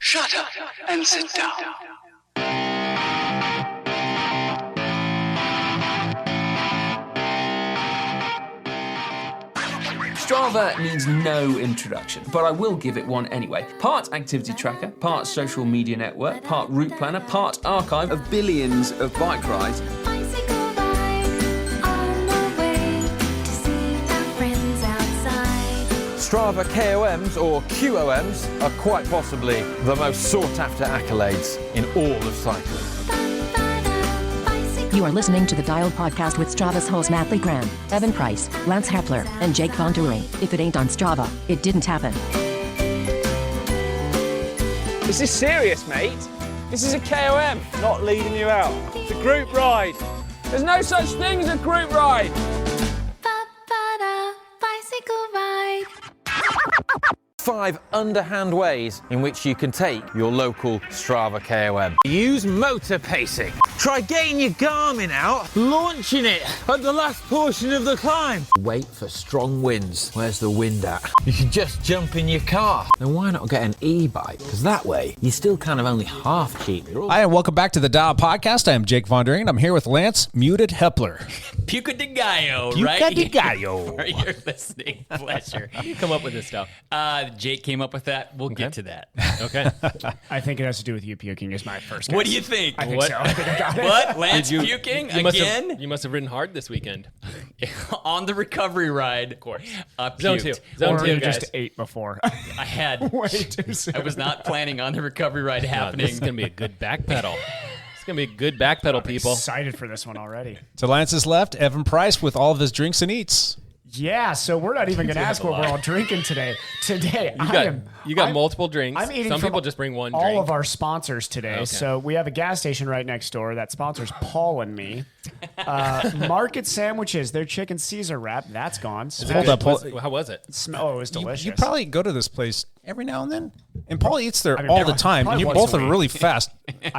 Shut up and sit down. Strava needs no introduction, but I will give it one anyway. Part activity tracker, part social media network, part route planner, part archive of billions of bike rides. Strava KOMs or QOMs are quite possibly the most sought-after accolades in all of cycling. You are listening to the Dialed Podcast with Strava's hosts Matt Legrand, Evan Price, Lance Hepler, and Jake Von During. If it ain't on Strava, it didn't happen. Is this serious, mate? This is a KOM, not leading you out. It's a group ride. There's no such thing as a group ride. Bicycle ride. 5 underhand ways in which you can take your local Strava KOM. Use motor pacing. Try getting your Garmin out, launching it at the last portion of the climb. Wait for strong winds. Where's the wind at? You can just jump in your car. Then why not get an e-bike? Because that way, you're still kind of only half cheap. Hi, and welcome back to the Dial Podcast. I am Jake Von During, and I'm here with Lance Muted Hepler. Puca de Gallo, right? Puca de Gallo. You're listening. Pleasure. You come up with this stuff. Jake came up with that. We'll get to that. Okay. I think it has to do with you puking is my first guess. What do you think? I think so. I think I got it. What? Lance puking again? You must have ridden hard this weekend. On the recovery ride. Of course. Zone 2. Zone Or 2, you guys. just ate before. I had. Way too soon. I was not planning on the recovery ride happening. This is going to be a good back pedal. It's going to be a good back pedal, people. Excited for this one already. To Lance's left, Evan Price with all of his drinks and eats. Yeah, so we're not even going to ask what we're all drinking today. You got multiple drinks. I'm eating Some from people just bring one all drink. of our sponsors today. Okay. So we have a gas station right next door that sponsors Paul and me. Market Sandwiches, their chicken Caesar wrap, that's gone. Hold up. How was it? It was delicious. You probably go to this place every now and then. And Paul eats there I mean, all the time. And probably you once both a are week. really fast.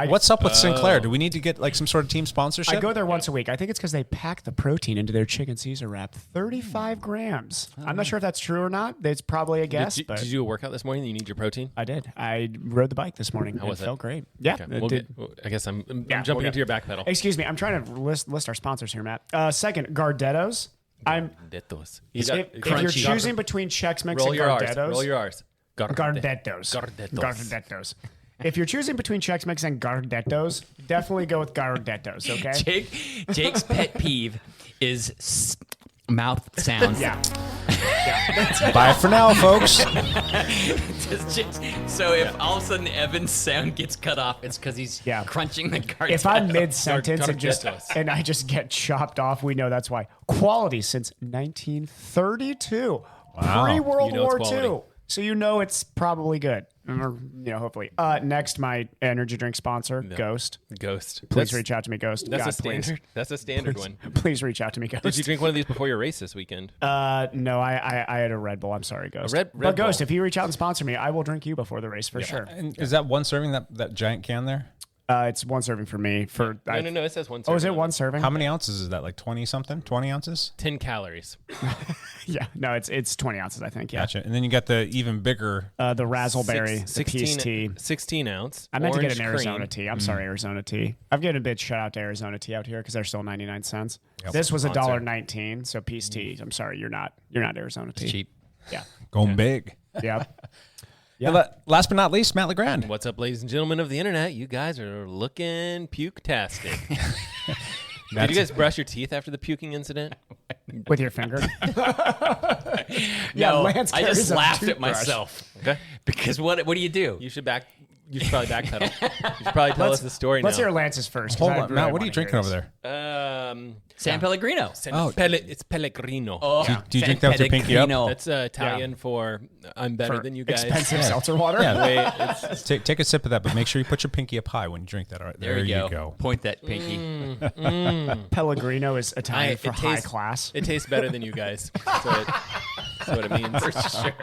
What's up with Sinclair? Do we need to get like some sort of team sponsorship? I go there once a week. I think it's because they pack the protein into their chicken Caesar wrap. 35 grams. I'm not sure if that's true or not. It's probably a guess. Did but you do a workout this morning? You need your protein? I did. I rode the bike this morning. How was it? Felt great. Yeah. Okay. I guess I'm jumping into your back pedal. Excuse me. I'm trying to list our sponsors here, Matt. Second, Gardettos. Gardettos. If you're choosing between Chex Mix Roll and your R's. Gardettos. Roll your R's. Gardettos. If you're choosing between Chex Mix and Gardettos, definitely go with Gardettos, okay? Jake's pet peeve is mouth sounds. Yeah. Bye for now, folks. So if all of a sudden Evan's sound gets cut off, it's because he's crunching the card. If I'm mid-sentence and I just get chopped off, we know that's why. Quality since 1932. Wow. Pre-World War it's II. quality. So you know it's probably good. Or, hopefully. Next, my energy drink sponsor, Ghost. Please reach out to me, Ghost. That's God, a standard. please. That's a standard one. Please reach out to me, Ghost. Did you drink one of these before your race this weekend? No, I had a Red Bull. I'm sorry, Ghost. Red but Ghost, Bull. if you reach out and sponsor me, I will drink you before the race for sure. And is that one serving, that giant can there? It's one serving for me. No. It says one serving. Oh, is it one serving? How many ounces is that? Like 20-something? 20 ounces? 10 calories. Yeah, no, it's 20 ounces, I think. Yeah. Gotcha. And then you got the even bigger... The Razzleberry, the Peace Tea. 16 ounce. I meant to get an orange Arizona cream. tea. I'm sorry, Arizona tea. I've given a big shout out to Arizona tea out here because they're still 99 cents. Yep. This was Sponsor. $1.19, so Peace Tea. I'm sorry, you're not Arizona tea. It's cheap. Yeah. Going big. Yep. Last but not least, Matt Legrand. What's up, ladies and gentlemen of the internet? You guys are looking puke-tastic. Did you guys brush your teeth after the puking incident? With your finger? No, Lance I carries just a laughed at toothbrush. myself. Okay. Because what do you do? You should probably backpedal. You should probably tell us the story now. Let's hear Lance's first. 'cause Hold I on, really Matt, what are you wanna drinking hear over this. there? San Pellegrino. It's Pellegrino. Oh, Do you drink that with your pinky up? Pellegrino. That's Italian for I'm better For than you guys. expensive seltzer water? Yeah. Take a sip of that, but make sure you put your pinky up high when you drink that. All right, there you go. Point that pinky. Pellegrino is Italian for high class. It tastes better than you guys. That's what it means. For sure.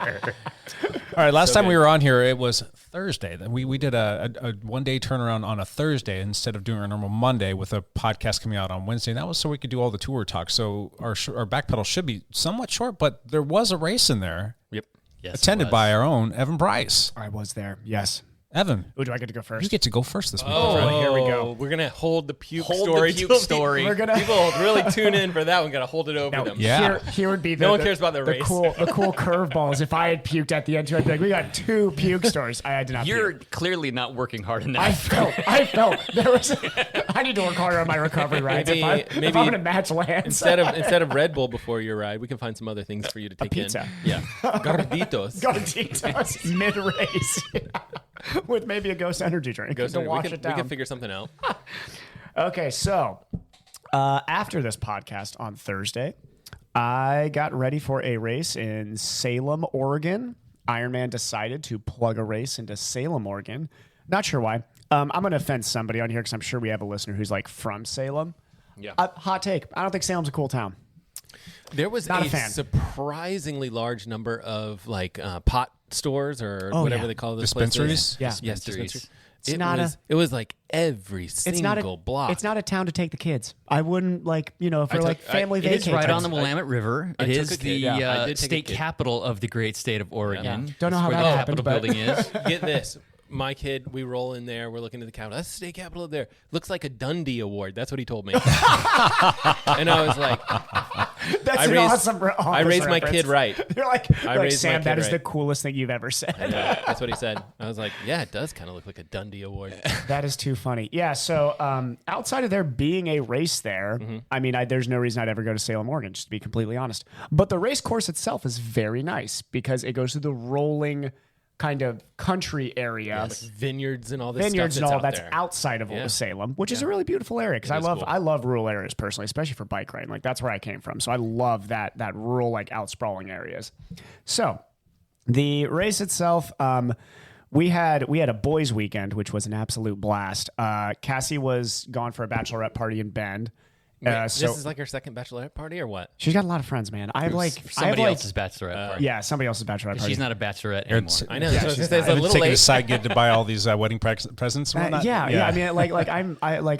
All right, last time good. we were on here, it was Thursday. We did a one-day turnaround on a Thursday instead of doing our normal Monday with a podcast coming out on Wednesday. And that was so we could do all the tour talk. So our back pedal should be somewhat short, but there was a race in there. Yep. Yes, attended by our own Evan Price. I was there, yes. Evan. Oh, do I get to go first? You get to go first this week. Oh, here we go. We're gonna hold the puke Hold story. the puke till story. We're gonna People really tune in for that one. Gotta hold it over Now, them. Yeah. Here would be the, No one cares about the race. The cool curveballs. If I had puked at the end too, I'd be like, we got 2 puke stories. I did not. You're puke. clearly not working hard enough. I felt there was. I need to work harder on my recovery rides. Maybe if I'm gonna match Lance instead of Red Bull before your ride, we can find some other things for you to take pizza. in. Yeah, Gorditos. Gorditos mid-race with maybe a Ghost energy drink to wash it down. We can figure something out. Okay, so after this podcast on Thursday, I got ready for a race in Salem, Oregon. Ironman decided to plug a race into Salem, Oregon. Not sure why. I'm going to offend somebody on here because I'm sure we have a listener who's like from Salem. Yeah. Hot take. I don't think Salem's a cool town. There was Not a a fan. surprisingly large number of like pot stores or whatever they call those Dispensaries? places. Yeah. Yes, dispensaries. It's not it was like every single block. It's not a town to take the kids. I wouldn't for like family It vacation. is right on the Willamette River. It is the I did take a state kid. capital of the great state of Oregon. Yeah. Don't know how Where that the happened, Capitol but- building is. Get this. My kid, we roll in there. We're looking at the capital. That's the state capital there. Looks like a Dundee Award. That's what he told me. And I was like, That's an awesome I raised my kid right. You're like raised Sam, my that kid is right. the coolest thing you've ever said. Yeah, that's what he said. I was like, yeah, it does kind of look like a Dundee Award. That is too funny. Yeah, so outside of there being a race there, I mean, there's no reason I'd ever go to Salem, Oregon, just to be completely honest. But the race course itself is very nice because it goes through the rolling kind of country area. Like vineyards and all this Vineyards stuff and all out that's there. outside of Salem, which is a really beautiful area because cool. I love rural areas personally, especially for bike riding. Like that's where I came from, so I love that rural like out sprawling areas. So the race itself, we had a boys' weekend, which was an absolute blast. Cassie was gone for a bachelorette party in Bend. This is like her second bachelorette party or what? She's got a lot of friends, man. I have like Somebody else's bachelorette party. Yeah, somebody else's bachelorette party. She's not a bachelorette anymore. I know. Yeah, so she's there's not. a I've little taken a late. side gig to buy all these wedding presents and whatnot. Yeah. I mean,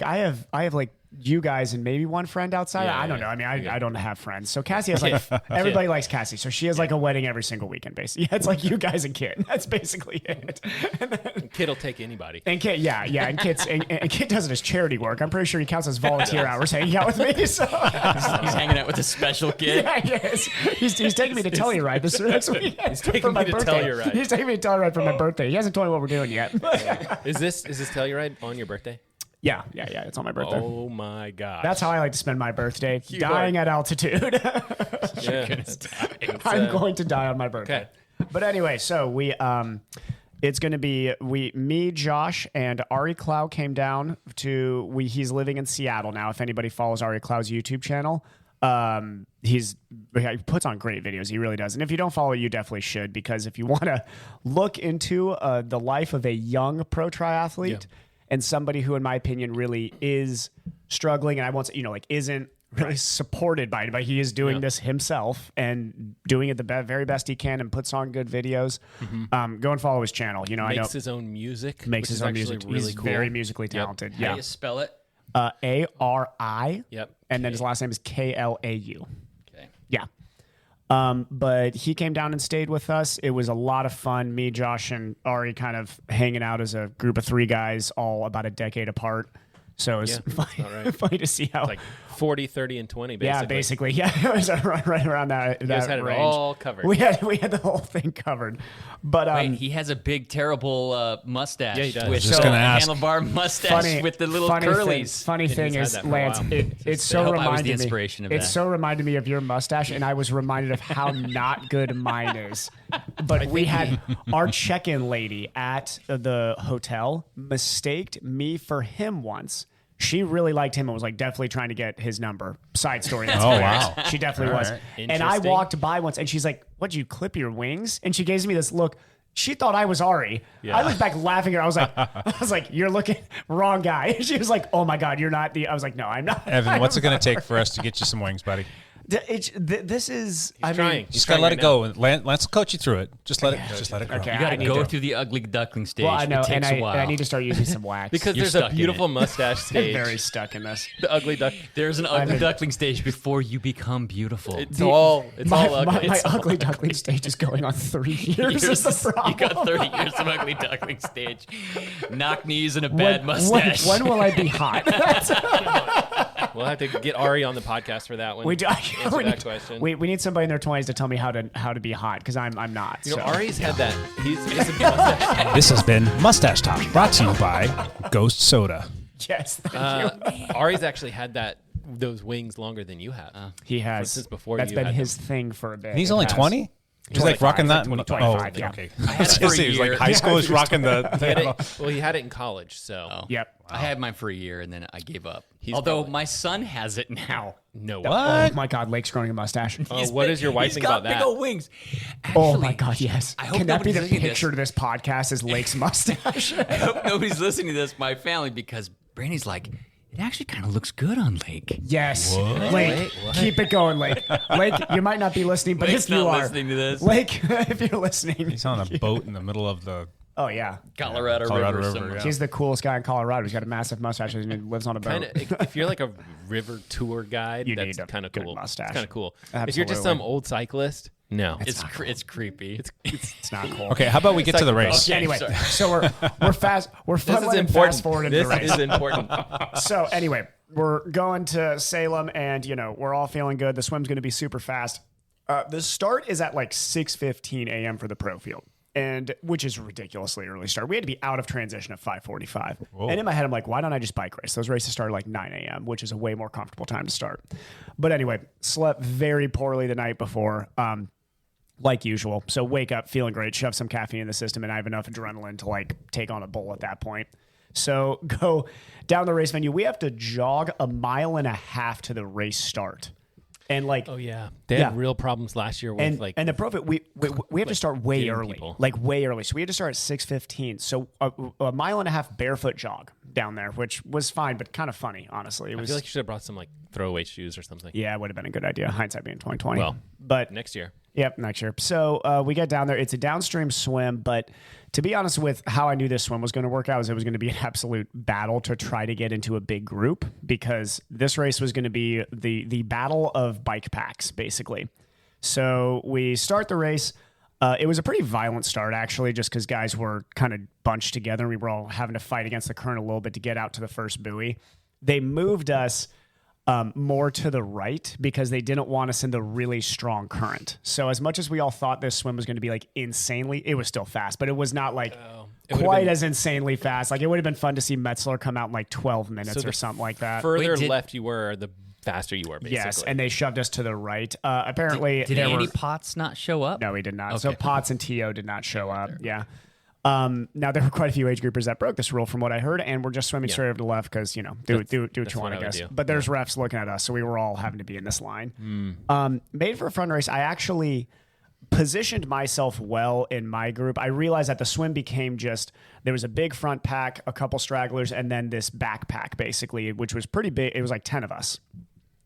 I have like you guys and maybe one friend outside. I don't know. I mean, I don't have friends. So Cassie has like everybody likes Cassie, so she has like a wedding every single weekend. Basically, yeah, it's like you guys and Kit. That's basically it. And then, Kid will take anybody. and Kit, and Kit does it as charity work. I'm pretty sure he counts as volunteer hours hanging out with me. So He's hanging out with a special kid. yeah, yes, he's taking me to Telluride this weekend. He's taking me to Telluride. He's taking me to Telluride for my birthday. He hasn't told me what we're doing yet. Is this Telluride on your birthday? Yeah. It's on my birthday. Oh my god. That's how I like to spend my birthday, dying at altitude. Yeah. I'm going to die on my birthday. Okay. But anyway, so we it's going to be me, Josh, and Ari Clow came down to he's living in Seattle now. If anybody follows Ari Clow's YouTube channel, he puts on great videos. He really does. And if you don't follow, you definitely should, because if you want to look into the life of a young pro triathlete and somebody who, in my opinion, really is struggling, and I won't say, isn't really supported by anybody. He is doing this himself and doing it the very best he can and puts on good videos. Go and follow his channel. Makes his own music. Makes his own music. Really He's cool. very musically talented. How do Yeah. you spell it? ARI. Yep. And then his last name is KLAU. Okay. Yeah. But he came down and stayed with us. It was a lot of fun. Me, Josh, and Ari kind of hanging out as a group of 3 guys, all about a decade apart. So it was funny to see how... Like 40, 30, and 20, basically. Yeah, basically. Yeah, it was right around that, You guys had range. it all covered. We had the whole thing covered. But Wait, he has a big, terrible mustache. Yeah, he does. With Just a gonna ask. handlebar mustache with the little curlies. Funny thing he's had is, that for a Lance, while. it I so hope I was reminded the me. inspiration of It that. so reminded me of your mustache, and I was reminded of how not good mine is. But we had our check-in lady at the hotel mistaked me for him once. She really liked him and was like definitely trying to get his number. Side story. That's hilarious. Wow. She definitely was. right. And I Interesting. walked by once and she's like, "What'd you clip your wings?" And she gives me this look. She thought I was Ari. I looked back laughing at her. I was like, "You're looking wrong guy." She was like, "Oh my God, you're not the." I was like, "No, I'm not." Evan, what's it going to take for us to get you some wings, buddy? This is. I trying. mean, Just gotta let it go. Lance will coach you through it. Just let it go. Okay, You got to go through the ugly duckling stage. Well, I know, It takes a while. and I need to start using some wax because You're there's a stuck in beautiful it. mustache I'm stage. very stuck in this. The ugly duck. There's an ugly duckling stage before you become beautiful. It's all My ugly. my It's all ugly duckling stage is going on 3 years. Is the problem. You got 30 years of ugly duckling stage. Knock knees and a bad mustache. When will I be hot? We'll have to get Ari on the podcast for that one. We do. Answer we that need, question. we need somebody in their 20s to tell me how to be hot because I'm not. You know, so. Ari's had that. He's a mustache. This has been Mustache Talk, brought to you by Ghost Soda. Yes, thank you. Ari's actually had those wings longer than you have. He has. Since before That's you been had his thing for a bit. And he's It only has. 20? He's like 25, rocking that. 25, yeah. Okay. I had it for a He was like year. high school is rocking He had the. he had it in college, so. Oh. Yep. I had mine for a year and then I gave up. He's Although probably- my son has it now. No. Oh my God, Lake's growing a mustache. What does your wife He's think got about that? big old wings. Oh Actually, my God, yes. I hope Can that be nobody's the listening to picture to this podcast? Is Lake's mustache? I hope nobody's listening to this, my family, because Brandy's like, it actually kind of looks good on Lake. Yes. What? Lake, keep it going, Lake. Lake, you might not be listening, but Lake's if you not are listening to this. Lake, if you're listening, He's on a boat in the middle of the oh yeah, Colorado Colorado River. River, somewhere. yeah. he's the coolest guy in Colorado. He's got a massive mustache and he lives on a boat. Kinda, if you're like a river tour guide, You that's need a kind of good cool. mustache. It's kind of cool. If you're just Absolutely. some old cyclist, no. It's creepy. It's not cool. Okay, how about we get to the race? Okay, Anyway, sorry. so we're fast. We're This is funneling important. fast forward into This the race. is important. So anyway, we're going to Salem, and we're all feeling good. The swim's going to be super fast. The start is at like 6:15 a.m. for the pro field, and which is ridiculously early start. We had to be out of transition at 5:45. And in my head, I'm like, why don't I just bike race? Those races start at like 9 a.m., which is a way more comfortable time to start. But anyway, slept very poorly the night before. Like usual. So wake up feeling great, shove some caffeine in the system, and I have enough adrenaline to like take on a bull at that point. So go down the race venue. We have to jog 1.5 miles to the race start. And like, Oh yeah, they had real problems last year with like. and the profit we have to start way getting early, people. like way early. So we had to start at 6:15. So a 1.5 mile barefoot jog down there, which was fine, but kind of funny, honestly. It I was feel like you should have brought some like throwaway shoes or something. yeah, it would have been a good idea. Hindsight being 2020. Well, but next year. Yep, next year. So we get down there. It's a downstream swim, but to be honest with how I knew this swim was going to work out, is it was going to be an absolute battle to try to get into a big group, because this race was going to be the battle of bike packs, basically. So we start the race. It was a pretty violent start, actually, just because guys were kind of bunched together. We were all having to fight against the current a little bit to get out to the first buoy. They moved us more to the right because they didn't want us in the really strong current. So as much as we all thought this swim was going to be like insanely, it was still fast, but it was not like quite as insanely fast. Like it would have been fun to see Metzler come out in like 12 minutes or something like that. Further left you were, the faster you were, basically. Yes, and they shoved us to the right. Apparently, Did there Andy were, Potts not show up? no, he did not. Okay. So Potts and T.O. did not show up. Yeah. Now there were quite a few age groupers that broke this rule from what I heard, and we're just swimming straight over to the left because, do what you that's want, what I I would guess. do. But there's refs looking at us, so we were all having to be in this line. Made for a fun race. I actually positioned myself well in my group. I realized that the swim became just, there was a big front pack, a couple stragglers, and then this backpack, basically, which was pretty big. It was like 10 of us.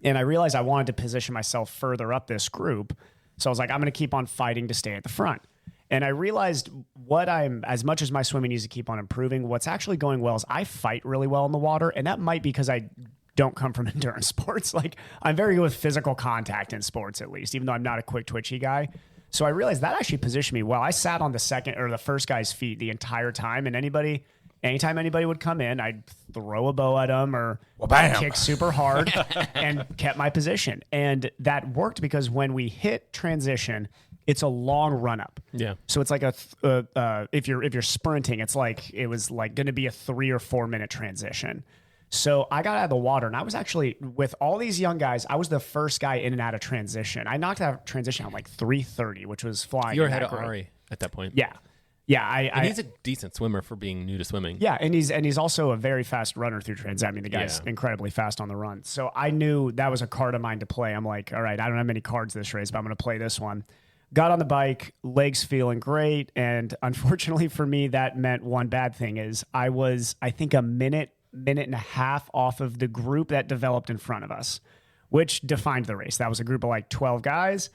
And I realized I wanted to position myself further up this group. So I was like, I'm going to keep on fighting to stay at the front. And I realized as much as my swimming needs to keep on improving, what's actually going well is I fight really well in the water. And that might be because I don't come from endurance sports. Like I'm very good with physical contact in sports, at least, even though I'm not a quick twitchy guy. So I realized that actually positioned me well. I sat on the first guy's feet the entire time. And anytime anybody would come in, I'd throw a bow at them or kick super hard and kept my position. And that worked because when we hit transition, it's a long run up. Yeah. So it's like if you're sprinting, it was like going to be a 3 or 4 minute transition. So I got out of the water, and I was actually, with all these young guys, I was the first guy in and out of transition. I knocked out of transition at like 3:30, which was flying. You were in ahead that of group. Ari at that point. Yeah. Yeah, And he's a decent swimmer for being new to swimming. yeah, and he's also a very fast runner through trans. I mean, the guy's incredibly fast on the run. So I knew that was a card of mine to play. I'm like, all right, I don't have many cards this race, but I'm going to play this one. Got on the bike, legs feeling great, and unfortunately for me, that meant one bad thing is I was, I think, a minute and a half off of the group that developed in front of us, which defined the race. That was a group of like 12 guys,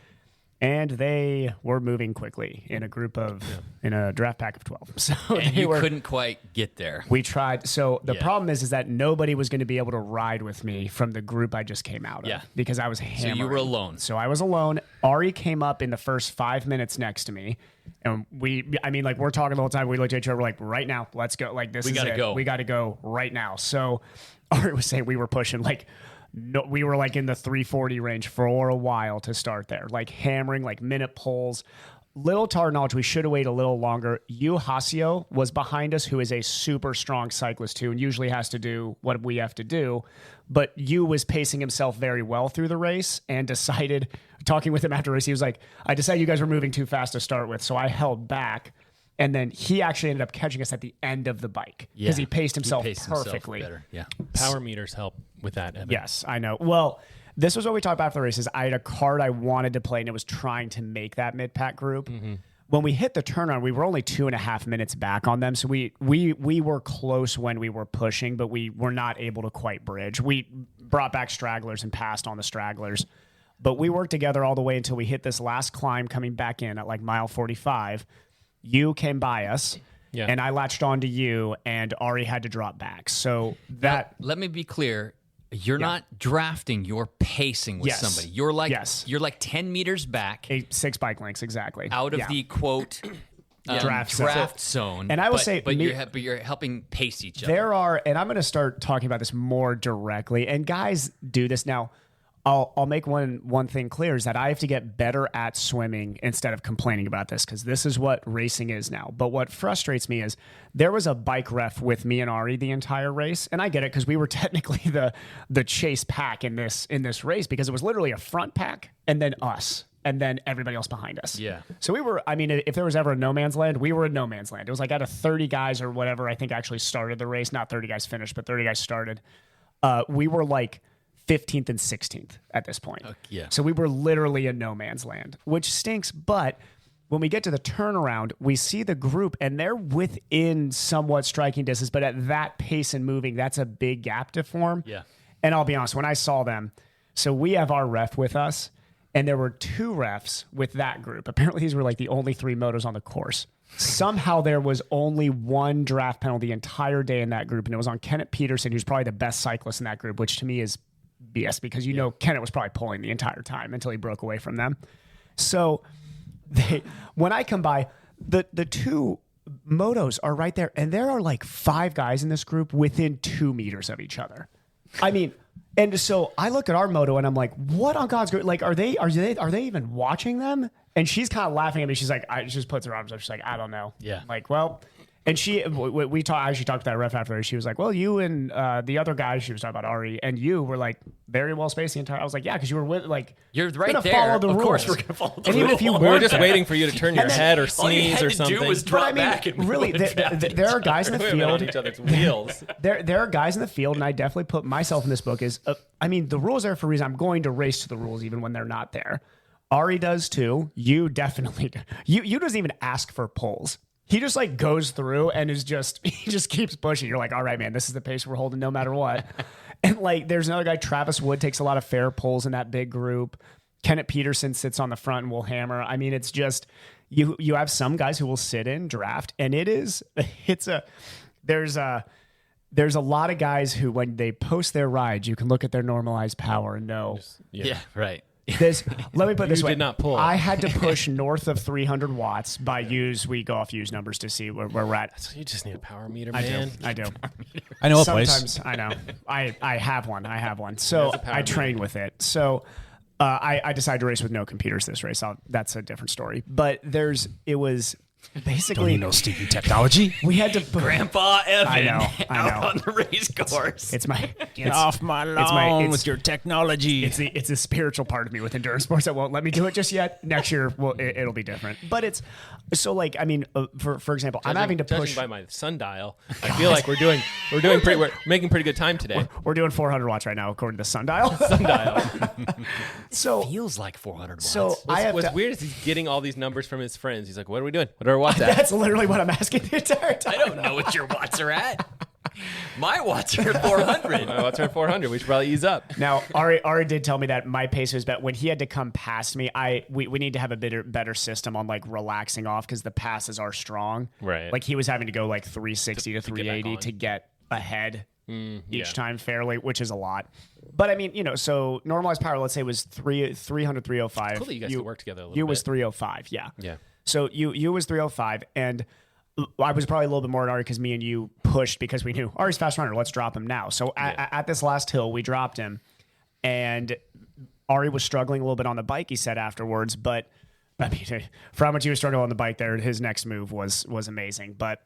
and they were moving quickly in a group of in a draft pack of 12. So and you couldn't quite get there. We tried. So the problem is that nobody was going to be able to ride with me from the group I just came out of because I was hammering. So you were alone. So I was alone. Ari came up in the first 5 minutes next to me. And we're talking the whole time. We looked at each other, we're like, right now, let's go. Like, this is it. We got to go right now. So Ari was saying we were pushing we were like in the 340 range for a while to start there, like hammering, like minute pulls. Little to our knowledge, we should have waited a little longer. Yu Hasio was behind us, who is a super strong cyclist too, and usually has to do what we have to do. But Yu was pacing himself very well through the race and decided, talking with him after the race, he was like, I decided you guys were moving too fast to start with, so I held back. And then he actually ended up catching us at the end of the bike because he paced himself perfectly. Better. Yeah. Power meters help with that, Evan. Yes, I know. Well, this was what we talked about after the races. I had a card I wanted to play, and it was trying to make that mid-pack group. Mm-hmm. When we hit the turnaround, we were only 2.5 minutes back on them. So we were close when we were pushing, but we were not able to quite bridge. We brought back stragglers and passed on the stragglers. But we worked together all the way until we hit this last climb coming back in at like mile 45. You came by us, and I latched onto you, and Ari had to drop back. So that... Now, let me be clear. You're not drafting, you're pacing with somebody. You're like 10 meters back. 6 bike lengths, exactly. Out of the, quote, draft zone. And I will say... But you're helping pace each other. There are... And I'm going to start talking about this more directly. And guys do this now. I'll make one thing clear is that I have to get better at swimming instead of complaining about this, because this is what racing is now. But what frustrates me is there was a bike ref with me and Ari the entire race, and I get it because we were technically the chase pack in this race, because it was literally a front pack and then us and then everybody else behind us. Yeah. So we were, I mean, if there was ever a no man's land, we were in no man's land. It was like out of 30 guys or whatever, I think actually started the race. Not 30 guys finished, but 30 guys started. We were like 15th and 16th at this point. So we were literally in no man's land, which stinks. But when we get to the turnaround, we see the group and they're within somewhat striking distance, but at that pace and moving, that's a big gap to form. Yeah. And I'll be honest, when I saw them, so we have our ref with us, and there were 2 refs with that group. Apparently these were like the only 3 motos on the course. Somehow there was only 1 draft penalty the entire day in that group, and it was on Kenneth Peterson, who's probably the best cyclist in that group, which to me is BS, because Kenneth was probably pulling the entire time until he broke away from them. So when I come by, the 2 motos are right there, and there are like 5 guys in this group within 2 meters of each other. I mean, and so I look at our moto and I'm like, what on God's green? Like, are they even watching them? And she's kind of laughing at me. She's like, she just puts her arms up. She's like, I don't know. Yeah. I'm like, well. And I actually talked to that ref after. She was like, well, you and the other guy, she was talking about Ari, and you were like very well spaced the entire. I was like, yeah, because you were with, like, you're right there. Follow the of rules. course, we're gonna follow the and rules. even if you we were just there, waiting for you to turn your head or sneeze or something. Do was drop back and really, there are guys in the field. On each other's wheels. There are guys in the field, and I definitely put myself in this book. The rules are for a reason. I'm going to race to the rules even when they're not there. Ari does too. You definitely do. You doesn't even ask for pulls. He just like goes through and he just keeps pushing. You're like, all right, man, this is the pace we're holding no matter what. And like, there's another guy, Travis Wood, takes a lot of fair pulls in that big group. Kenneth Peterson sits on the front and will hammer. I mean, it's just, you have some guys who will sit in draft, and there's a lot of guys who, when they post their rides, you can look at their normalized power and know. Yeah, right. Let me put it this way. You did not pull. I had to push north of 300 watts by we go off use numbers to see where we're at. So you just need a power meter, man. I do. I know a Sometimes place. I know. I have one. So I train with it. So I decided to race with no computers this race. That's a different story. But it was basically, Don't you know stinky technology? we had to Grandpa Evan I know. out on the race course. It's my Get off my lawn with your technology. It's a spiritual part of me with endurance sports that won't let me do it just yet. Next year, it'll be different. But it's so like, I mean, for example, I'm having to push. Judging by my sundial, I feel like we're making pretty good time today. We're doing 400 watts right now, according to the sundial. So Feels like 400 watts. So What's weird is he's getting all these numbers from his friends. He's like, what are we doing? What are our watts at? That's literally what I'm asking the entire time. I don't know what your watts are at. My watts are at 400. My watts are at 400. We should probably ease up. Now, Ari did tell me that my pace was better. When he had to come past me, we need to have a better system on like relaxing off because the passes are strong. Right. Like he was having to go like 360 to 380 to get ahead each time fairly, which is a lot. But I mean, so normalized power, let's say, was 300, 305. Cool that you guys still work together a little bit. You was 305, yeah. Yeah. So you was 305, and I was probably a little bit more than Ari because me and you pushed because we knew Ari's fast runner. Let's drop him now. So at this last hill, we dropped him, and Ari was struggling a little bit on the bike. He said afterwards, but I mean, for how much he was struggling on the bike there, his next move was amazing. But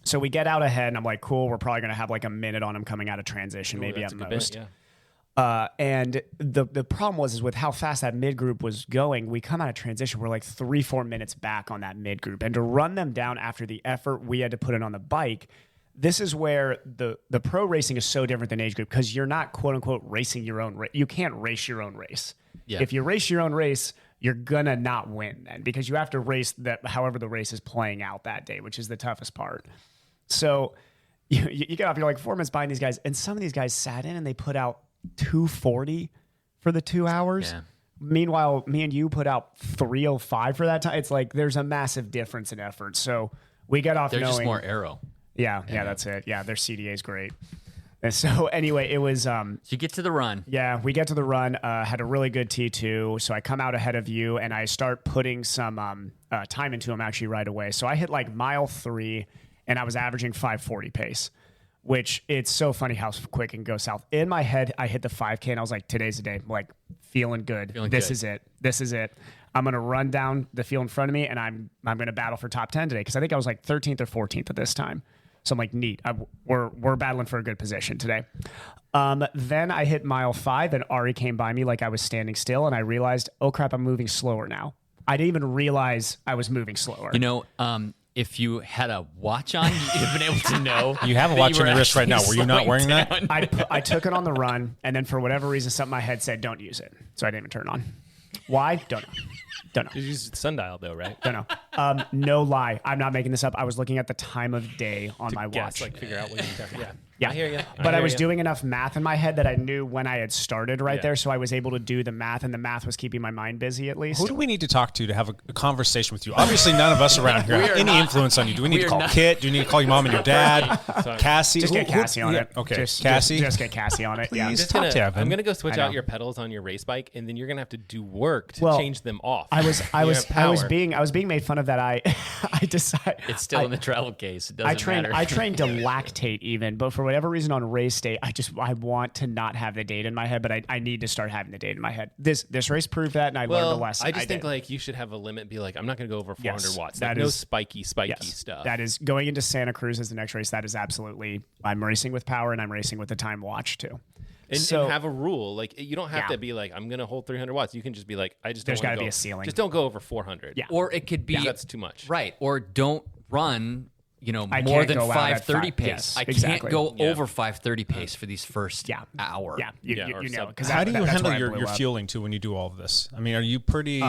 so we get out ahead, and I'm like, cool. We're probably gonna have like a minute on him coming out of transition, maybe at most. And the problem was with how fast that mid group was going. We come out of transition, we're like 3-4 minutes back on that mid group, and to run them down after the effort we had to put in on the bike. This is where the pro racing is so different than age group because you're not quote unquote racing your own race. You can't race your own race. Yeah. If you race your own race, you're gonna not win then because you have to race that however the race is playing out that day, which is the toughest part. So you get off, you're like 4 minutes behind these guys, and some of these guys sat in and they put out 240 for the 2 hours. Yeah. Meanwhile, me and you put out 305 for that time. It's like there's a massive difference in effort. So we got off. They're knowing, just more aero. Yeah, that's it. Yeah, their CDA is great. And so anyway, it was. You get to the run. Yeah, we get to the run. Had a really good T2. So I come out ahead of you, and I start putting some time into them actually right away. So I hit like mile 3, and I was averaging 540 pace. Which it's so funny how quick it can go south. In my head, I hit the 5K and I was like, today's the day. I'm like, feeling good. This is it. I'm going to run down the field in front of me and I'm going to battle for top 10 today. Cause I think I was like 13th or 14th at this time. So I'm like, neat. We're battling for a good position today. Then I hit mile 5 and Ari came by me like I was standing still. And I realized, oh crap, I'm moving slower now. I didn't even realize I was moving slower. If you had a watch on, you'd have been able to know. You have a watch on your wrist right now. Were you not wearing that? I took it on the run, and then for whatever reason, something in my head said, don't use it. So I didn't even turn it on. Why? Don't know. You use sundial, though, right? Don't know. No lie. I'm not making this up. I was looking at the time of day on my guess, watch. figure out what you're talking. Yeah. I hear you. But I was doing enough math in my head that I knew when I had started there, so I was able to do the math, and the math was keeping my mind busy at least. Who do we need to talk to have a conversation with you? Obviously, none of us around here have any influence on you. Do we need to call Kit? Do you need to call your mom and your dad? Cassie? Just get Cassie on it. Okay, Cassie? Just get Cassie on it. Please Yeah. I'm going to go switch out your pedals on your race bike, and then you're going to have to do work to change them off. I was being made fun of that. I decided it's still in the travel case. It doesn't matter. I trained to lactate even, but for whatever reason on race day, I want to not have the data in my head, but I need to start having the data in my head. This race proved that, and I learned a lesson. I just think like you should have a limit. Be like, I'm not going to go over 400 watts. That no spiky stuff. That is going into Santa Cruz as the next race. That is absolutely. I'm racing with power, and I'm racing with the time watch too. And have a rule. Like you don't have to be like, I'm going to hold 300 watts. You can just be like, there's got to be a ceiling. Just don't go over 400. Yeah. Or it could be that's too much. Right. Or don't run. More than 530 pace. Yes, I can't go over 530 pace for these first hour. Yeah, you know. How do you handle your fueling too when you do all of this? I mean, are you pretty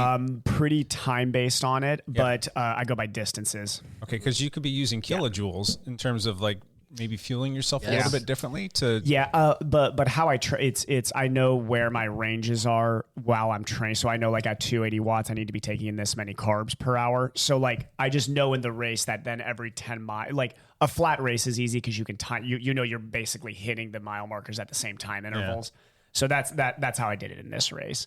time based on it? But I go by distances. Okay, because you could be using kilojoules in terms of like maybe fueling yourself a little bit differently to but how I it's I know where my ranges are while I'm training, so I know like at 280 watts I need to be taking in this many carbs per hour, so like I just know in the race that then every 10 mile, like a flat race is easy because you can time you're basically hitting the mile markers at the same time intervals. So that's how I did it in this race.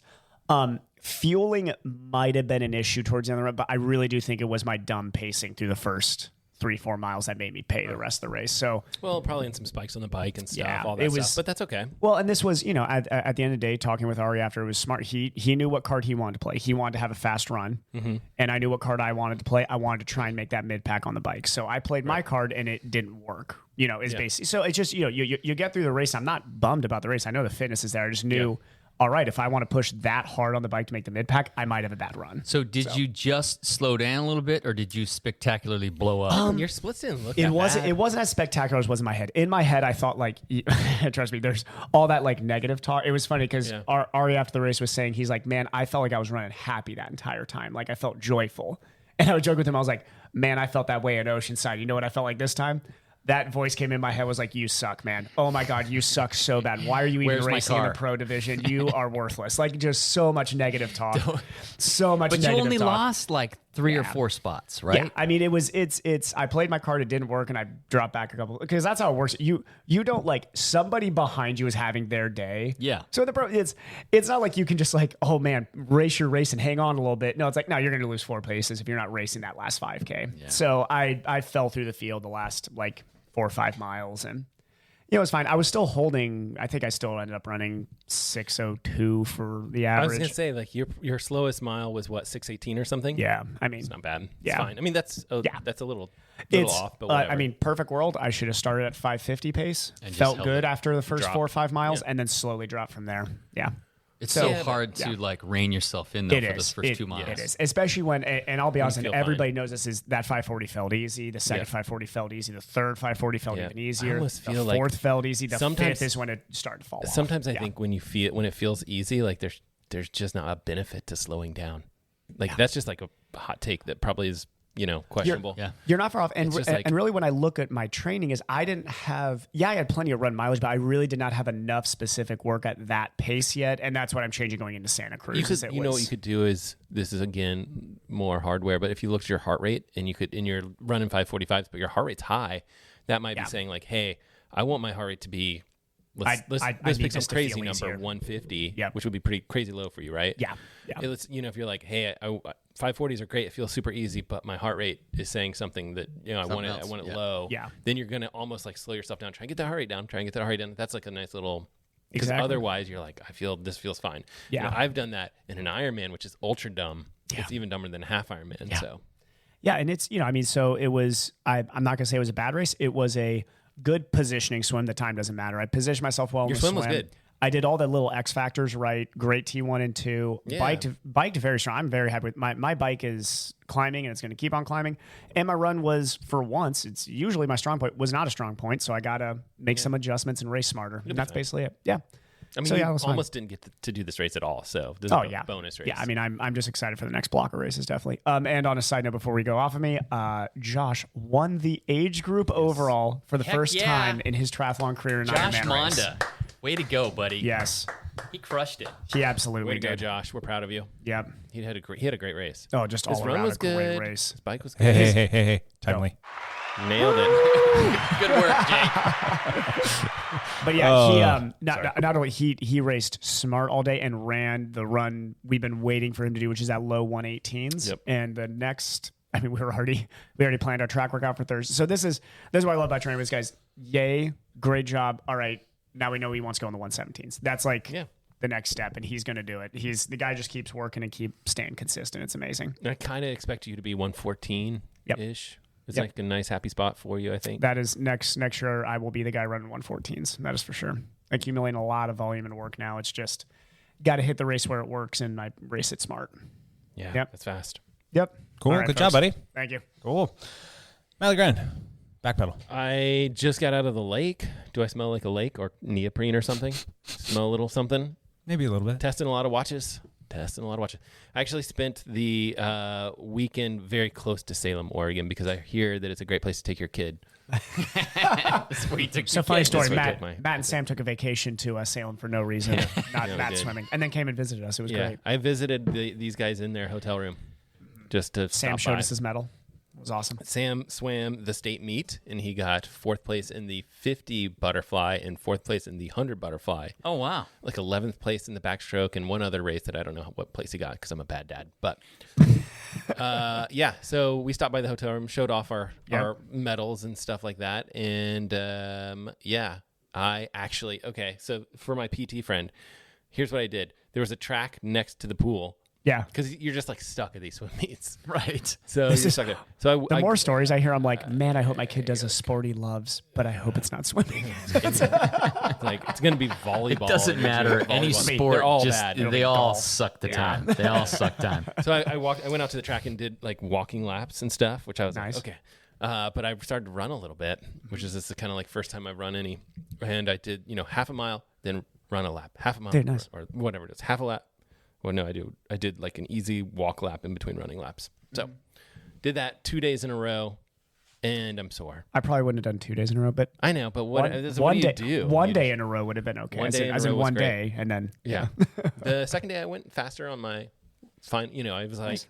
Fueling might have been an issue towards the end of the run, but I really do think it was my dumb pacing through the first 3-4 miles that made me pay the rest of the race. So probably in some spikes on the bike and stuff, all that stuff, but that's okay. Well, and this was, at the end of the day, talking with Ari after, it was smart. He knew what card he wanted to play. He wanted to have a fast run, and I knew what card I wanted to play. I wanted to try and make that mid pack on the bike. So I played my card, and it didn't work. Basically. So it's just, you get through the race. I'm not bummed about the race. I know the fitness is there. I just knew. All right, if I want to push that hard on the bike to make the mid pack, I might have a bad run. So did you just slow down a little bit, or did you spectacularly blow up? Your splits didn't look it wasn't as spectacular as was in my head. In my head, I thought like, trust me, there's all that like negative talk. It was funny because Ari after the race was saying, he's like, man, I felt like I was running happy that entire time. Like I felt joyful. And I would joke with him. I was like, man, I felt that way at Oceanside. You know what I felt like this time? that voice came in my head, was like, you suck, man. Oh my God, you suck so bad. Why are you even Where's my racing in the car? pro division? You are worthless. Like, just so much negative talk. So much But negative you only talk. lost like 3 or 4 spots, right? Yeah, I mean, it's. I played my card, it didn't work, and I dropped back a couple because that's how it works. You don't like somebody behind you is having their day. Yeah. So it's not like you can just like, oh man, race your race and hang on a little bit. No, it's like, no, you're going to lose 4 places if you're not racing that last 5K. Yeah. So I fell through the field the last like 4 or 5 miles, and it was fine. I was still holding. I think I still ended up running 6:02 for the average. I was gonna say, like, your slowest mile was what, 6:18 or something? Yeah, I mean, it's not bad. Yeah. It's fine. I mean, that's a little It's off, but whatever. I mean, perfect world. I should have started at 5:50 pace. And just Felt held good it. after the first Drop. 4 or 5 miles, and then slowly dropped from there. Yeah. It's So- so hard to like rein yourself in though for those first 2 miles. It is, especially when, and I'll be honest, and feel everybody knows this, is that 540 felt easy. The second 540 felt easy. The third 540 felt Yeah. even I easier. almost The feel like fourth felt easy. The sometimes- fifth is when it started to fall off. Sometimes I Yeah. think when it feels easy, like there's just not a benefit to slowing down. Like that's just like a hot take that probably is, questionable. Yeah. You're not far off. And, It's just like- and really, when I look at my training, is I didn't have, I had plenty of run mileage, but I really did not have enough specific work at that pace yet. And that's what I'm changing going into Santa Cruz. You is could, it you know was- what you could do is, this is again more hardware, but if you looked at your heart rate and you're running 545s, but your heart rate's high, that might be saying like, hey, I want my heart rate to be, let's I pick need some this to crazy feel number, easier. 150, Yep. which would be pretty crazy low for you, right? Yeah. If you're like, hey, 540s are great, it feels super easy, but my heart rate is saying something that I want else, it yeah. low. Yeah. Then you're gonna almost like slow yourself down, try and get that heart rate down, That's like a nice little. Because Exactly. otherwise, you're like, this feels fine. Yeah. I've done that in an Ironman, which is ultra dumb. Yeah. It's even dumber than a half Ironman. So Yeah, and it's, so it was, I'm not going to say it was a bad race. It was a good positioning swim. The time doesn't matter. I positioned myself well in Your the swim was good. I did all the little X factors right. Great T1 and 2. Yeah. Biked very strong. I'm very happy with my bike is climbing and it's going to keep on climbing. And my run was, for once, it's usually my strong point, was not a strong point. So I got to make some adjustments and race smarter. And that's basically it. Yeah. I mean, So, you it was fine. almost didn't get to do this race at all. So this is a bonus race. Yeah, I mean, I'm just excited for the next block of races, definitely. And on a side note, before we go off of me, Josh won the age group overall for the Heck first yeah. time in his triathlon career in Josh Ironman race. Monda. Way to go, buddy. Yes, He crushed it. he absolutely Way to go, did. Josh. We're proud of you. Yep. He had a great race. Oh, just His all run around was a great good. race. His bike was good. Hey. Timely. Nailed it. Good work, Jake. But yeah, he not only he raced smart all day and ran the run we've been waiting for him to do, which is that low 118s. Yep. And the next, I mean, we already planned our track workout for Thursday. So this is what I love about training with guys. Yay, great job. All right, now we know he wants to go in the 117s. That's like the next step, and he's going to do it. The guy just keeps working and keep staying consistent. It's amazing. And I kind of expect you to be 114-ish. It's like a nice happy spot for you, I think. That is next year. I will be the guy running 114s. That is for sure. Accumulating a lot of volume and work now. It's just got to hit the race where it works, and I race it smart. Yeah, Yep. that's fast. Yep. Cool. All right, Good folks. job, buddy. Thank you. Cool. Miley Grand, backpedal. I just got out of the lake. Do I smell like a lake or neoprene or something? Smell a little something? Maybe a little bit. Testing a lot of watches. I actually spent the weekend very close to Salem, Oregon, because I hear that it's a great place to take your kid. Sweet. So funny story. This Matt, weekend, Matt and Sam took a vacation to Salem for no reason, not did. swimming, and then came and visited us. It was great. I visited these guys in their hotel room just to Sam stop showed by. us his medal. It was awesome. Sam swam the state meet, and he got 4th place in the 50 butterfly and 4th place in the 100 butterfly. Oh, wow. Like 11th place in the backstroke and one other race that I don't know what place he got because I'm a bad dad. But so we stopped by the hotel room, showed off our medals and stuff like that. And I actually, so for my PT friend, here's what I did. There was a track next to the pool. Yeah. Because you're just like stuck at these swim meets. Right. So you're stuck there. So The more stories I hear, I'm like, man, I hope my kid does a sport he loves, but I hope it's not swimming. it's going to be volleyball. It doesn't matter. Any sport, they're all just, bad. they all suck the time. They all suck time. So I went out to the track and did like walking laps and stuff, which I was Nice. like, okay. But I started to run a little bit, which is just the kind of like first time I've run any. And I did, half a mile, then run a lap, half a mile, Dude, nice. or whatever it is, half a lap. Well, no, I did like an easy walk lap in between running laps. So did that 2 days in a row. and I'm sore. I probably wouldn't have done 2 days in a row, but I know. But what do you do? One day in a row would have been okay. As in one day, and then The second day I went faster on my fine. I was like,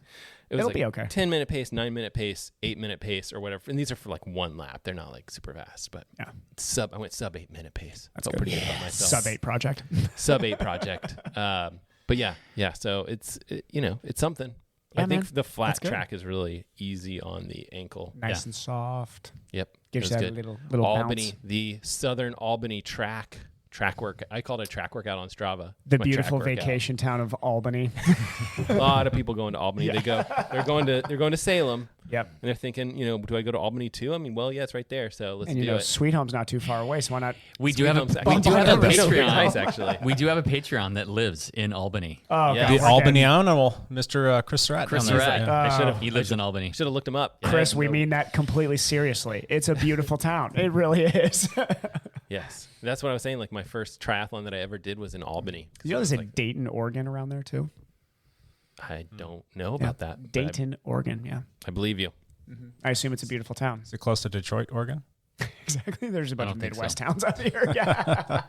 it'll be okay. 10-minute pace, 9-minute pace, 8-minute pace, or whatever. And these are for like one lap. They're not like super fast, but I went sub 8-minute pace. That's pretty good about myself. Sub 8 project. Sub 8 project. But yeah. So it's something. I think the flat track is really easy on the ankle. Nice and soft. Yep. Gives you that little Albany, bounce. the Southern Albany track work. I called it a track workout on Strava. The beautiful vacation town of Albany. A lot of people going to Albany. Yeah. They're going to Salem. Yep. And they're thinking, do I go to Albany too? I mean, well, yeah, it's right there. So let's do it. Sweet Home's not too far away, so why not? We do have a Patreon. Nice, actually. We do have a Patreon that lives in Albany. Oh, yeah. The Albany animal, Mr. Chris Surratt. Chris Surratt. He lives in Albany. Should have looked him up. Chris, we mean that completely seriously. It's a beautiful town. It really is. Yes. That's what I was saying. Like my first triathlon that I ever did was in Albany. You know there's a Dayton, Oregon around there too? I don't know about that. Dayton, Oregon, yeah. I believe you. Mm-hmm. I assume it's a beautiful town. Is it close to Detroit, Oregon? Exactly. There's a bunch of Midwest towns out here. Yeah.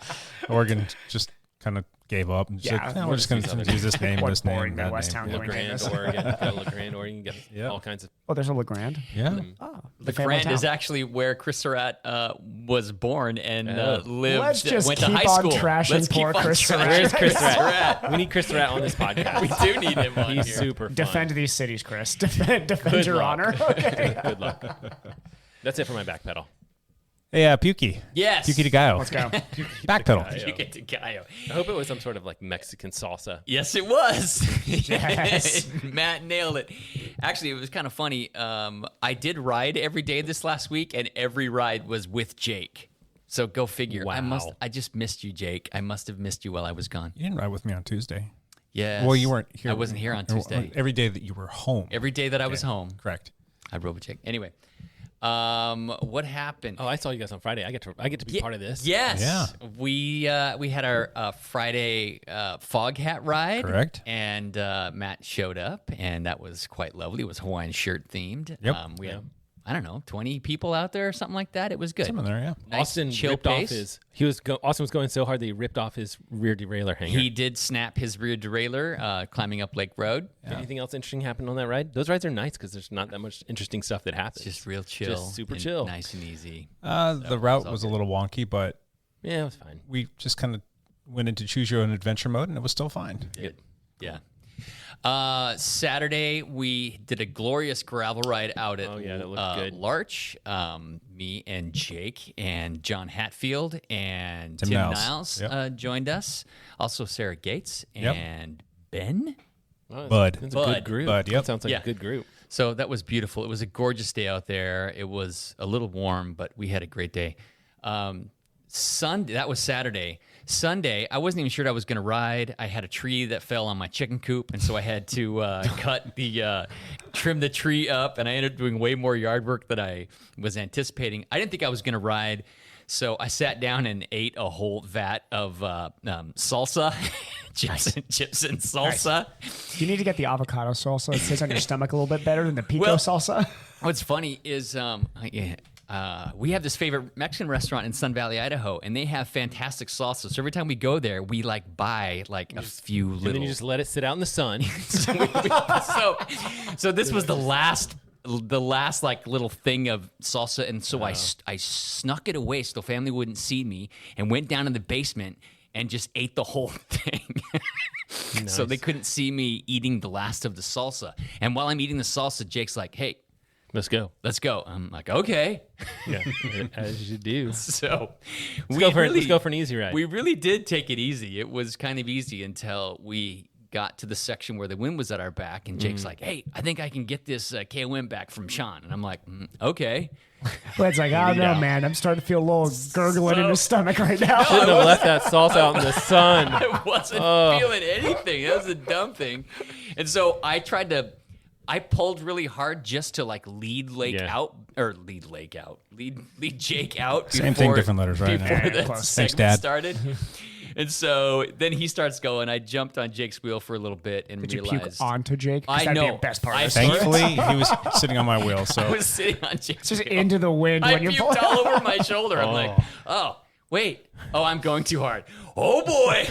Oregon just kind of gave up and just like, no, we're just going to use this name, this name, that Midwest name. town. LeGrand, Oregon. Got LeGrand, Oregon. Got all kinds of. Oh, there's a LeGrand? Yeah. Oh, LeGrand is actually where Chris Surratt was born and lived. Let's just went keep to high on school. trashing poor Chris Surratt. Where's Chris Surratt? We need Chris Surratt on this podcast. We do need him on He's here. super fun. Defend these cities, Chris. Defend your honor. Okay. Good luck. That's it for my back pedal. Hey, Pukey. Yes. Pukey de Gallo. Let's go. Back pedal. Pukey de Gallo. I hope it was some sort of like Mexican salsa. Yes, it was. Yes. Matt nailed it. Actually, it was kind of funny. I did ride every day this last week, and every ride was with Jake. So go figure. Wow. I just missed you, Jake. I must have missed you while I was gone. You didn't ride with me on Tuesday. Yes. Well, you weren't here. I wasn't here on Tuesday. Every day that you were home. Every day that I was home. Correct. I rode with Jake. Anyway, what happened? Oh, I saw you guys on Friday. I get to be part of this. Yes. Yeah. We had our Friday fog hat ride. Correct. And Matt showed up, and that was quite lovely. It was Hawaiian shirt themed. Yep. We had, I don't know, 20 people out there or something like that. It was good. Something there, yeah. Nice Austin chill ripped pace. off his. Austin was going so hard that he ripped off his rear derailleur hanger. He did snap his rear derailleur climbing up Lake Road. Anything else interesting happened on that ride? Those rides are nice because there's not that much interesting stuff that happens. Just real chill. Just super and chill. Nice and easy. The route was a little wonky, but Yeah, it was fine. we just kind of went into choose your own adventure mode, and it was still fine. Good. Yeah. Saturday, we did a glorious gravel ride out at that looked good. Larch. Me and Jake and John Hatfield and Tim Tim Niles. Niles joined us. Also Sarah Gates and Ben. Oh, Bud. That's a Bud. good group. Bud, yep. That sounds like Yeah. a good group. So that was beautiful. It was a gorgeous day out there. It was a little warm, but we had a great day. Sunday, that was Saturday. Sunday, I wasn't even sure I was going to ride. I had a tree that fell on my chicken coop, and so I had to trim the tree up, and I ended up doing way more yard work than I was anticipating. I didn't think I was going to ride, so I sat down and ate a whole vat of salsa, chips and salsa. Do you need to get the avocado salsa? It sits on your stomach a little bit better than the pico Well, salsa. What's funny is we have this favorite Mexican restaurant in Sun Valley, Idaho, and they have fantastic salsa. So every time we go there, we buy a few little. And then you just let it sit out in the sun. so this was the last little thing of salsa, and so I snuck it away so the family wouldn't see me, and went down in the basement and just ate the whole thing. So they couldn't see me eating the last of the salsa. And while I'm eating the salsa, Jake's like, "Hey, Let's go. I'm like, okay. Yeah, as you do. So let's go for an easy ride. We really did take it easy. It was kind of easy until we got to the section where the wind was at our back, and Jake's like, "Hey, I think I can get this KOM back from Sean." And I'm like, okay. But it's like, I don't know, man. I'm starting to feel a little gurgling in his stomach right now. Shouldn't have left that salsa out in the sun. I wasn't feeling anything. That was a dumb thing. And so I pulled really hard just to lead Jake out. Same thing, different letters, right? Before the Thanks, segment Dad. started. And so then he starts going. I jumped on Jake's wheel for a little bit and Did you realized. puke onto Jake? 'Cause I that'd know. be the best part of the story. Thankfully, he was sitting on my wheel. So I was sitting on Jake's Just wheel. into the wind I when you're puked all over my shoulder. I'm like, oh, wait. Oh, I'm going too hard. Oh, boy.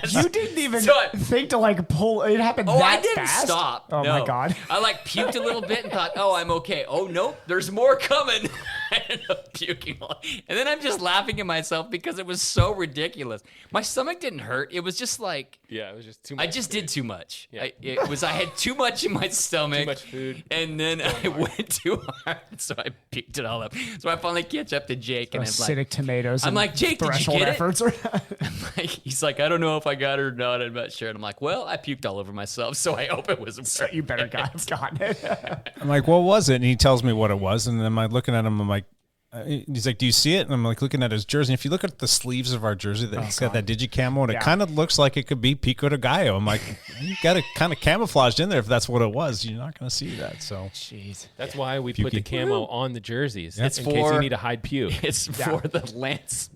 You didn't even So I- think to like pull. It happened Oh, that I didn't fast? stop. Oh No. my god. I like puked a little bit and thought, oh, I'm okay. Oh, nope, there's more coming. I ended up puking. And then I'm just laughing at myself because it was so ridiculous. My stomach didn't hurt. It was just like, Yeah, it was just too much. I just did too much. Yeah. I had too much in my stomach. Too much food. And then I went too hard. So I puked it all up. So I finally catch up to Jake. And I'm Acidic like, tomatoes. I'm and like, Jake, did you threshold get it? efforts. like, he's like, I don't know if I got it or not. I'm not sure. And I'm like, well, I puked all over myself. So I hope it was So you better have gotten it. I'm like, what was it? And he tells me what it was. And then I'm looking at him. I'm like, he's like, do you see it? And I'm like looking at his jersey. And if you look at the sleeves of our jersey, it's got that digicamo, and it kind of looks like it could be Pico de Gallo. I'm like, you got it kind of camouflaged in there. If that's what it was, you're not going to see that. So, jeez, that's why we put the Pukey. camo on the jerseys. It's in for case you need to hide puke. It's for the Lance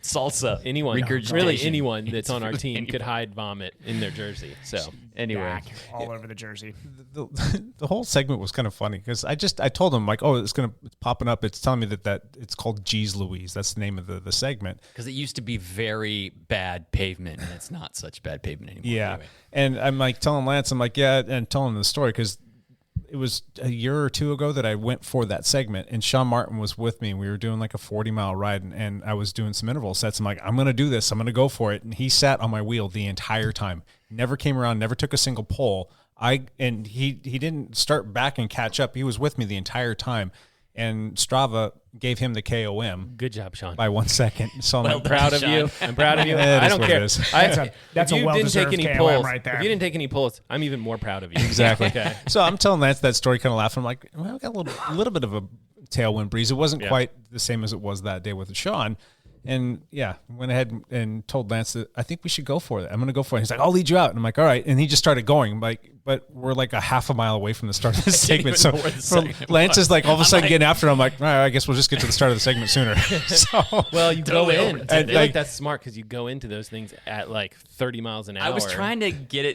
salsa. Anyone, regurgitation. really anyone that's It's on our really team anyone. could hide vomit in their jersey. So anyway, all over the jersey. the whole segment was kind of funny because I told him like, oh, it's popping up. It's telling me that it's called Geez Louise. That's the name of the segment. Because it used to be very bad pavement, and it's not such bad pavement anymore. Yeah. Anyway. And I'm like telling Lance, I'm like, yeah, and telling him the story because it was a year or two ago that I went for that segment, and Sean Martin was with me. We were doing like a 40-mile ride, and I was doing some interval sets. I'm like, I'm going to do this. I'm going to go for it. And he sat on my wheel the entire time. Never came around, never took a single pull. And he didn't start back and catch up. He was with me the entire time. And Strava gave him the KOM. Good job, Sean. By 1 second. So I'm proud of you. I'm proud of you. It I is don't what care. it is. That's if a you didn't take well-deserved any KOM pulls, right there. If you didn't take any pulls, I'm even more proud of you. Exactly. Okay. So I'm telling Lance that story, kind of laughing. I'm like, well, I got a little bit of a tailwind breeze. It wasn't quite the same as it was that day with Sean. And went ahead and told Lance that I think we should go for it. I'm going to go for it. He's like, I'll lead you out. And I'm like, all right. And he just started going. But we're like a half a mile away from the start of the segment. So Lance is like all of a sudden getting after him. I'm like, all right, I guess we'll just get to the start of the segment sooner. So well, you go in. I and feel like that's smart because you go into those things at like 30 miles an hour. I was trying to get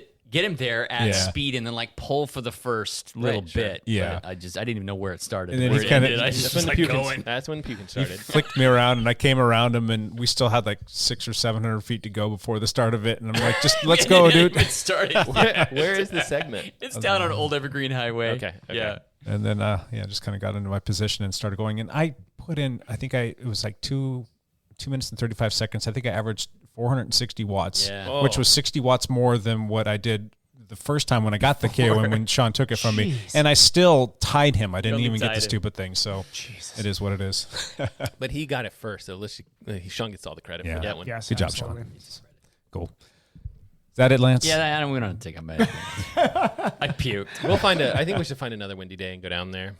him there at speed and then like pull for the first little bit. Yeah. But I didn't even know where it started. And then where he it kinda- ended. I just was like going. That's when puking he started. flicked me around, and I came around him, and we still had like 600 or 700 feet to go before the start of it. And I'm like, just let's go, dude. It started. Where is the segment? It's down on Old Evergreen Highway. Okay. Yeah. And then, just kind of got into my position and started going. And I put in, it was like 2 minutes and 35 seconds. I think I averaged 460 watts, which was 60 watts more than what I did the first time when I got the KOM when Sean took it from me. And I still tied him. I didn't even get the stupid thing. So it is what it is. But he got it first, so Sean gets all the credit for that one. Yes, Good job, absolutely. Sean. Cool. Is that it, Lance? Yeah, we don't take on my I puked. I think we should find another windy day and go down there.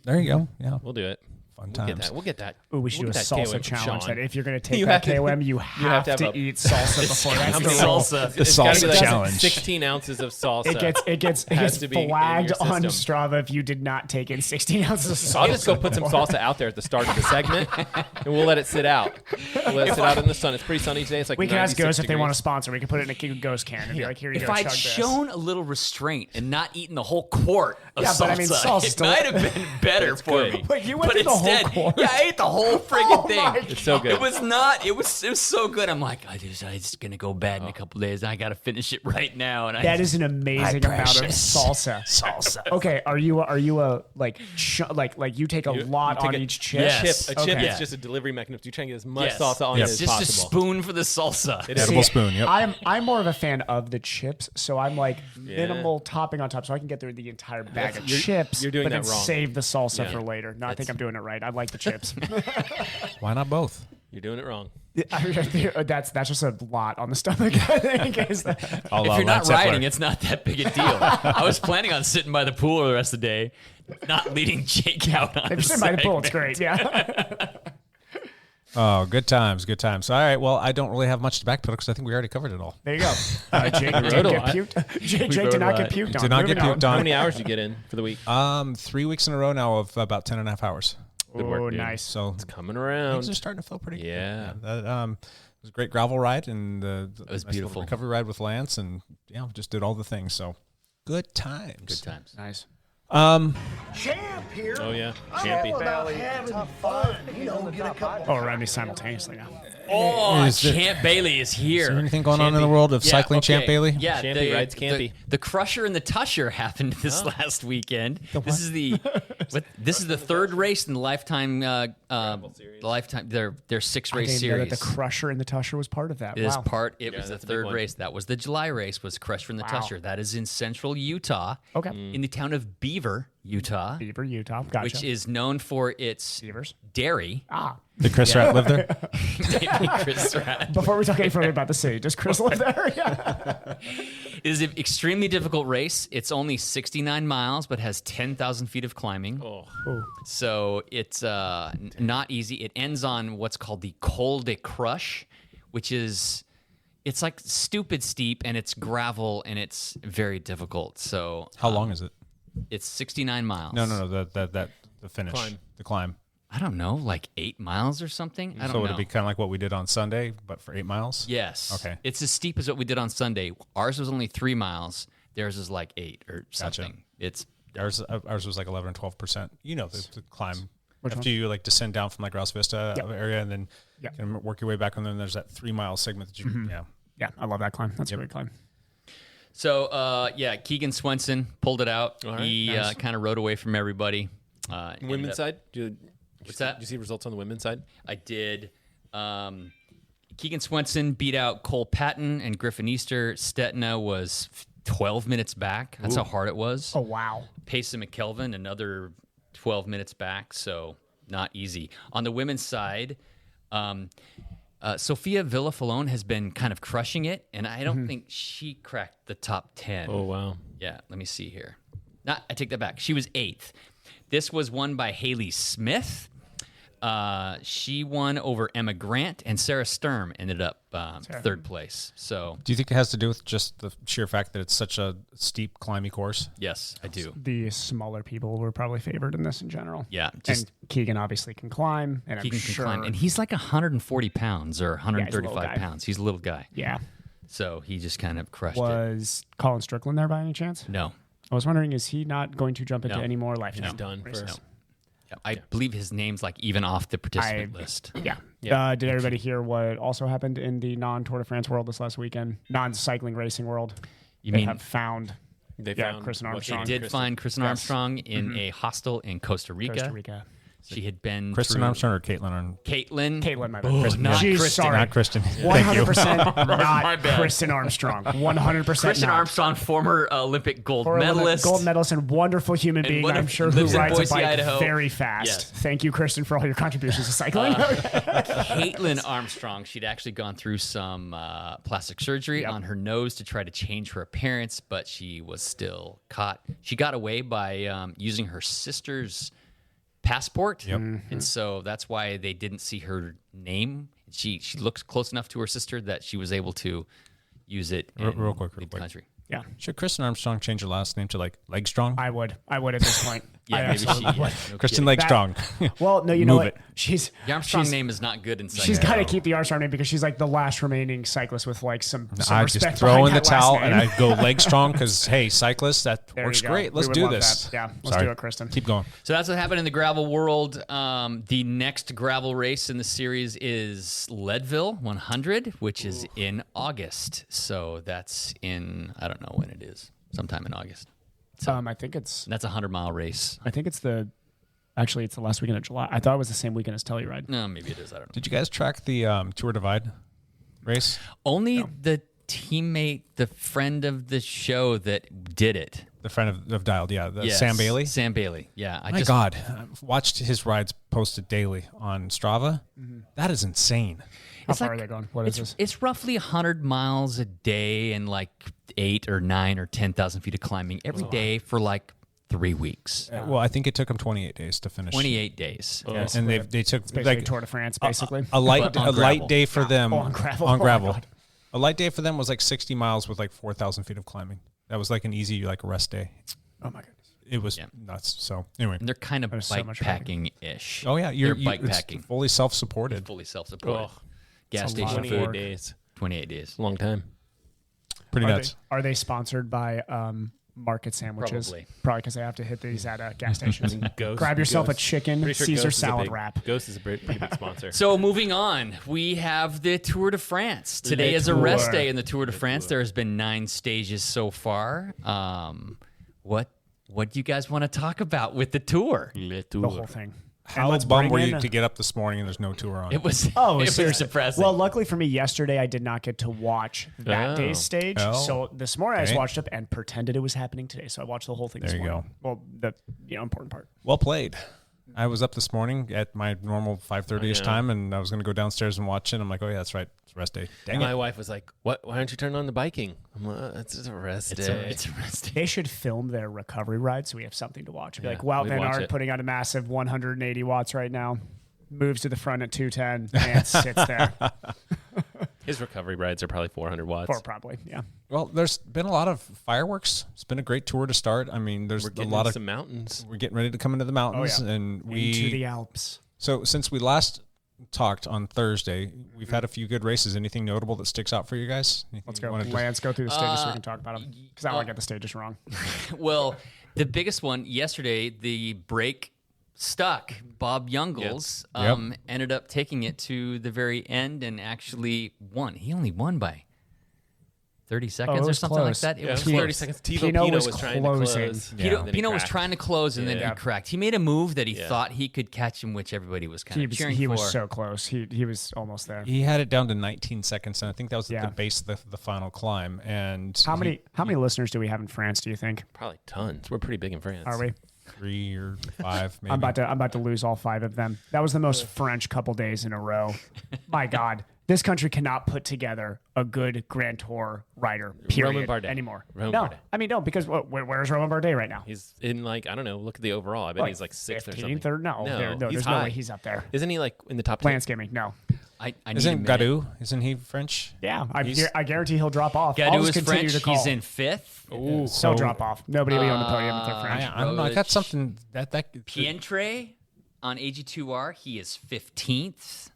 There you go. Yeah. We'll do it. Fun We'll times. get that. Ooh, we should We'll do a get that KOM salsa from challenge. Sean. That if you're going to take You that have to- KOM, you have to eat salsa before. That's the rule. salsa. The It's gotta be salsa like challenge. 16 ounces of salsa. It gets Has to be in your flagged on system. Strava if you did not take in 16 ounces of salsa. I'll just go put some salsa out there at the start of the segment, and we'll let it sit out. We'll let it sit out in the sun. It's pretty sunny today. It's like We can ask 96 Ghost if they want to degrees. sponsor. We can put it in a Ghost can and be like, here you If go. I'd chug this. shown a little restraint and not eaten the whole quart of Yeah, salsa, but I mean, salsa's it still- might have been better for good. me. Wait, you went but through the whole instead, quart? Yeah, I ate the whole friggin' Oh thing. my It's so good. It was not. It was so good. I'm like, it's gonna go bad in a couple days. I gotta finish it right now. And That is an amazing amount of precious. salsa. Okay, are you a like you take a lot take on a each chip? Yes. A chip Okay. is just a delivery mechanism. You try and get as much Yes. salsa on it It's as just possible. a spoon for the salsa. It is. Edible spoon, yep. I'm more of a fan of the chips, so I'm like minimal topping on top, so I can get through the entire bag of chips. you're doing but that then wrong. save the salsa Yeah. for later. No, I think I'm doing it right. I like the chips. Why not both? You're doing it wrong. That's just a lot on the stomach. I think. If you're not riding, it's not that big a deal. I was planning on sitting by the pool the rest of the day, not leading Jake out on If you're sitting by the pool, it's great. Yeah. Oh, good times, good times. All right, well, I don't really have much to backpedal because I think we already covered it all. There you go. Jake rode did a get lot. puked. Jake did not get puked on. Did not get Moving puked How on. many hours do you get in for the week? 3 weeks in a row now of about 10.5 hours. Good work, Oh, dude. nice. So It's coming around. things are starting to feel pretty Yeah. good. was a great gravel ride, and the It was nice little beautiful. recovery ride with Lance, and just did all the things. So good times. Good times. Nice. Champ here. Oh yeah, I'm Champy. all about having fun. Get a couple. Oh, around me simultaneously now. Oh, Is there- Champ Bailey is here. Is there anything going on in the world of cycling, Champ Bailey? Yeah, Champy rides Campy. The Crusher and the Tusher happened this last weekend. This is this is the third race in the lifetime. Their 6 race I didn't know series. that the Crusher and the Tusher was part of that. It is Wow. part. It was the that's a big third one. race. That was the July race. Was Crusher and the Wow. Tusher. That is in central Utah. Okay. In the town of Beaver, Utah, Beaver, Utah. Gotcha. which is known for its Beavers. dairy. Did Chris Rat live there? Chris Rat. Before we talk any further about the city, does Chris live there? Yeah. It is an extremely difficult race. It's only 69 miles, but has 10,000 feet of climbing. Oh. So it's not easy. It ends on what's called the Col de Crush, which is, it's like stupid steep, and it's gravel, and it's very difficult. So How long is it? it's 69 miles. No. The finish, the climb. I don't know, like 8 miles or something. I don't So know. would it be kind of like what we did on Sunday, but for 8 miles? Yes. Okay. It's as steep as what we did on Sunday. Ours was only 3 miles. Theirs is like 8 or something. It's Ours was like 11 or 12%. The climb. After you like descend down from like Rouse Vista area and then kind of work your way back, and then there's that 3 mile segment that you, Yeah, I love that climb. That's a great climb. So, Keegan Swenson pulled it out. All right, He nice. kind of rode away from everybody. Women's side? What's that? Did you see results on the women's side? I did. Keegan Swenson beat out Cole Patton and Griffin Easter. Stetna was 12 minutes back. That's how hard it was. Oh, wow. Payson McKelvin, another 12 minutes back, so not easy. On the women's side, Sophia Villafalone has been kind of crushing it, and I don't think she cracked the top 10. Oh wow. Yeah, let me see here. I take that back. She was 8th. This was won by Haley Smith. She won over Emma Grant, and Sarah Sturm ended up 3rd place. So, Do you think it has to do with just the sheer fact that it's such a steep, climby course? yes, I do. The smaller people were probably favored in this in general. Yeah, And Keegan obviously can climb. And Keegan I'm can sure. climb, and he's like 140 pounds or little 135 guy. pounds. He's a little guy. Yeah. So he just kind of crushed it. Was Colin Strickland there by any chance? No. I was wondering, is he not going to jump into No. any more lifetime? He's done for. races? Yeah, I believe his name's like even off the participant list. Yeah. Yeah. Did everybody hear what also happened in the non-Tour de France world this last weekend? Non-cycling racing world? You They mean have found They Yeah, found Kristen what Armstrong. they did find Kristen Yes. Armstrong in a hostel in Costa Rica. Costa Rica. She had been Kristen through Armstrong or Caitlin? Caitlin. Caitlin, my bad. Oh, Kristen. not She's Kristen. sorry. Not Kristen. Thank you. 100% My not bad. Kristen Armstrong. 100% Kristen not. Armstrong, former Olympic gold For a medalist. gold medalist and wonderful human And being, what I'm if- sure, who lives in rides Boise, a bike Idaho. very fast. Yes. Thank you, Kristen, for all your contributions to cycling. Caitlin Armstrong, she'd actually gone through some plastic surgery on her nose to try to change her appearance, but she was still caught. She got away by using her sister's passport, and so that's why they didn't see her name. She looked close enough to her sister that she was able to use it in Real quick. country. Yeah. Should Kristen Armstrong change her last name to like Legstrong? I would at this point. Yeah, I maybe she. absolutely would. No Kristen kidding. Legstrong. Well, no, you know Move what? it. She's The Armstrong she's- name is not good in cycling. She's got to keep the Armstrong name because she's like the last remaining cyclist with like some I respect just throw behind in the that last towel name. and I go Legstrong because, hey, cyclist, that There works you go. great. We Let's would do love this. that. Yeah, let's Sorry. do it, Kristen. Keep going. So that's what happened in the gravel world. The next gravel race in the series is Leadville 100, which is in August. So that's in, I don't know when it is, sometime in August. I think it's That's a 100-mile race. it's the last weekend of July. I thought it was the same weekend as Telluride. No, maybe it is. I don't know. Did you guys track the Tour Divide race? Only the teammate, the friend of the show that did it. The friend of Dialed, yeah. Yes, Sam Bailey? Sam Bailey, yeah. My God. I've watched his rides posted daily on Strava. That is insane. How far are they going? What is this? It's roughly 100 miles a day and like 8 or 9 or 10,000 feet of climbing every day for like 3 weeks. Well, I think it took him 28 days to finish. 28 days. Yes. And they took It's basically like Tour de France, basically. a light But on a light gravel. day for them on gravel. On Oh my gravel. God. A light day for them was like 60 miles with like 4,000 feet of climbing. That was like an easy like rest day. Oh my goodness. It was Yeah. nuts. So anyway. And they're kind of There's so bike much packing ish. Oh yeah, They're you're bike it's packing. fully self-supported. Fully self-supported. gas It's a lot station of food. work. 28 days. 28 days. Long time. Pretty Are nuts. Are they sponsored by Market Sandwiches? Probably because they have to hit these at gas stations. Ghost- Grab yourself a Ghost. chicken Pretty sure Caesar Ghost is a salad big- wrap. Ghost is a pretty big sponsor. So moving on, we have the Tour de France. Today is a Tour. rest day in the Tour de France. There has been 9 stages so far. What do you guys want to talk about with the Tour? The whole thing. How let's bummed were bring you in- to get up this morning and there's no tour on? It was Oh, it was seriously. depressing. Well, luckily for me, yesterday I did not get to watch that Oh. day's stage. Oh. So this morning I just Okay. watched it and pretended it was happening today. So I watched the whole thing this There you morning. Well, the important part. Well played. I was up this morning at my normal 5:30ish time, and I was going to go downstairs and watch it. I'm like, oh, yeah, that's right. It's rest day. Dang My it. wife was like, "What? Why don't you turn on the biking?" I'm like, "It's just a rest day." it's a rest day. They should film their recovery ride so we have something to watch. Be Yeah, like, wow, we'd Van watch Aert it. putting on a massive 180 watts right now. Moves to the front at 210 and sits there. His recovery rides are probably 400 watts. Or probably, yeah. Well, there's been a lot of fireworks. It's been a great tour to start. I mean, there's We're a getting lot into of some mountains. We're getting ready to come into the mountains, yeah. and we Into the Alps. So since we last talked on Thursday, we've had a few good races. Anything notable that sticks out for you guys? Anything Let's you go. wanna just- Lance, go through the stages so we can talk about them. Because I want to get the stages wrong. Well, the biggest one yesterday, the break stuck. Bob Youngles ended up taking it to the very end and actually won. He only won by 30 seconds or was something close. like that. It Yeah, was it was 30 close. seconds. Tito Pino Pino was was trying closing. to close. Pino, Then he Pino was cracked. trying to close and then Yeah. he cracked. He made a move that he Yeah. thought he could catch him, which everybody was kind He of was, cheering he for. was so close. He was almost there. He had it down to 19 seconds, and I think that was at Yeah. the base of the final climb. And How many listeners do we have in France, do you think? Probably tons. We're pretty big in France. Are we? 3 or 5, maybe. I'm about to lose all 5 of them. That was the most French couple days in a row. My God, this country cannot put together a good Grand Tour rider. Period. Bardet. Anymore. Roman no, Bardet. I mean no, because where's Roman Bardet right now? He's in like, I don't know, look at the overall. I bet he's like 6th or 15th something. or no, he's there's no high. way he's up there. Isn't he like in the top 10? Land skimming, no. I need a Isn't minute. Gadou? Isn't he French? Yeah, He's- I guarantee he'll drop off. I'll Gadou just is continue French. to call. He's in 5th. Ooh, so drop off. Nobody will be on the podium if they're French. I don't know. I got Roglic. something that Pientre on AG2R, he is 15th.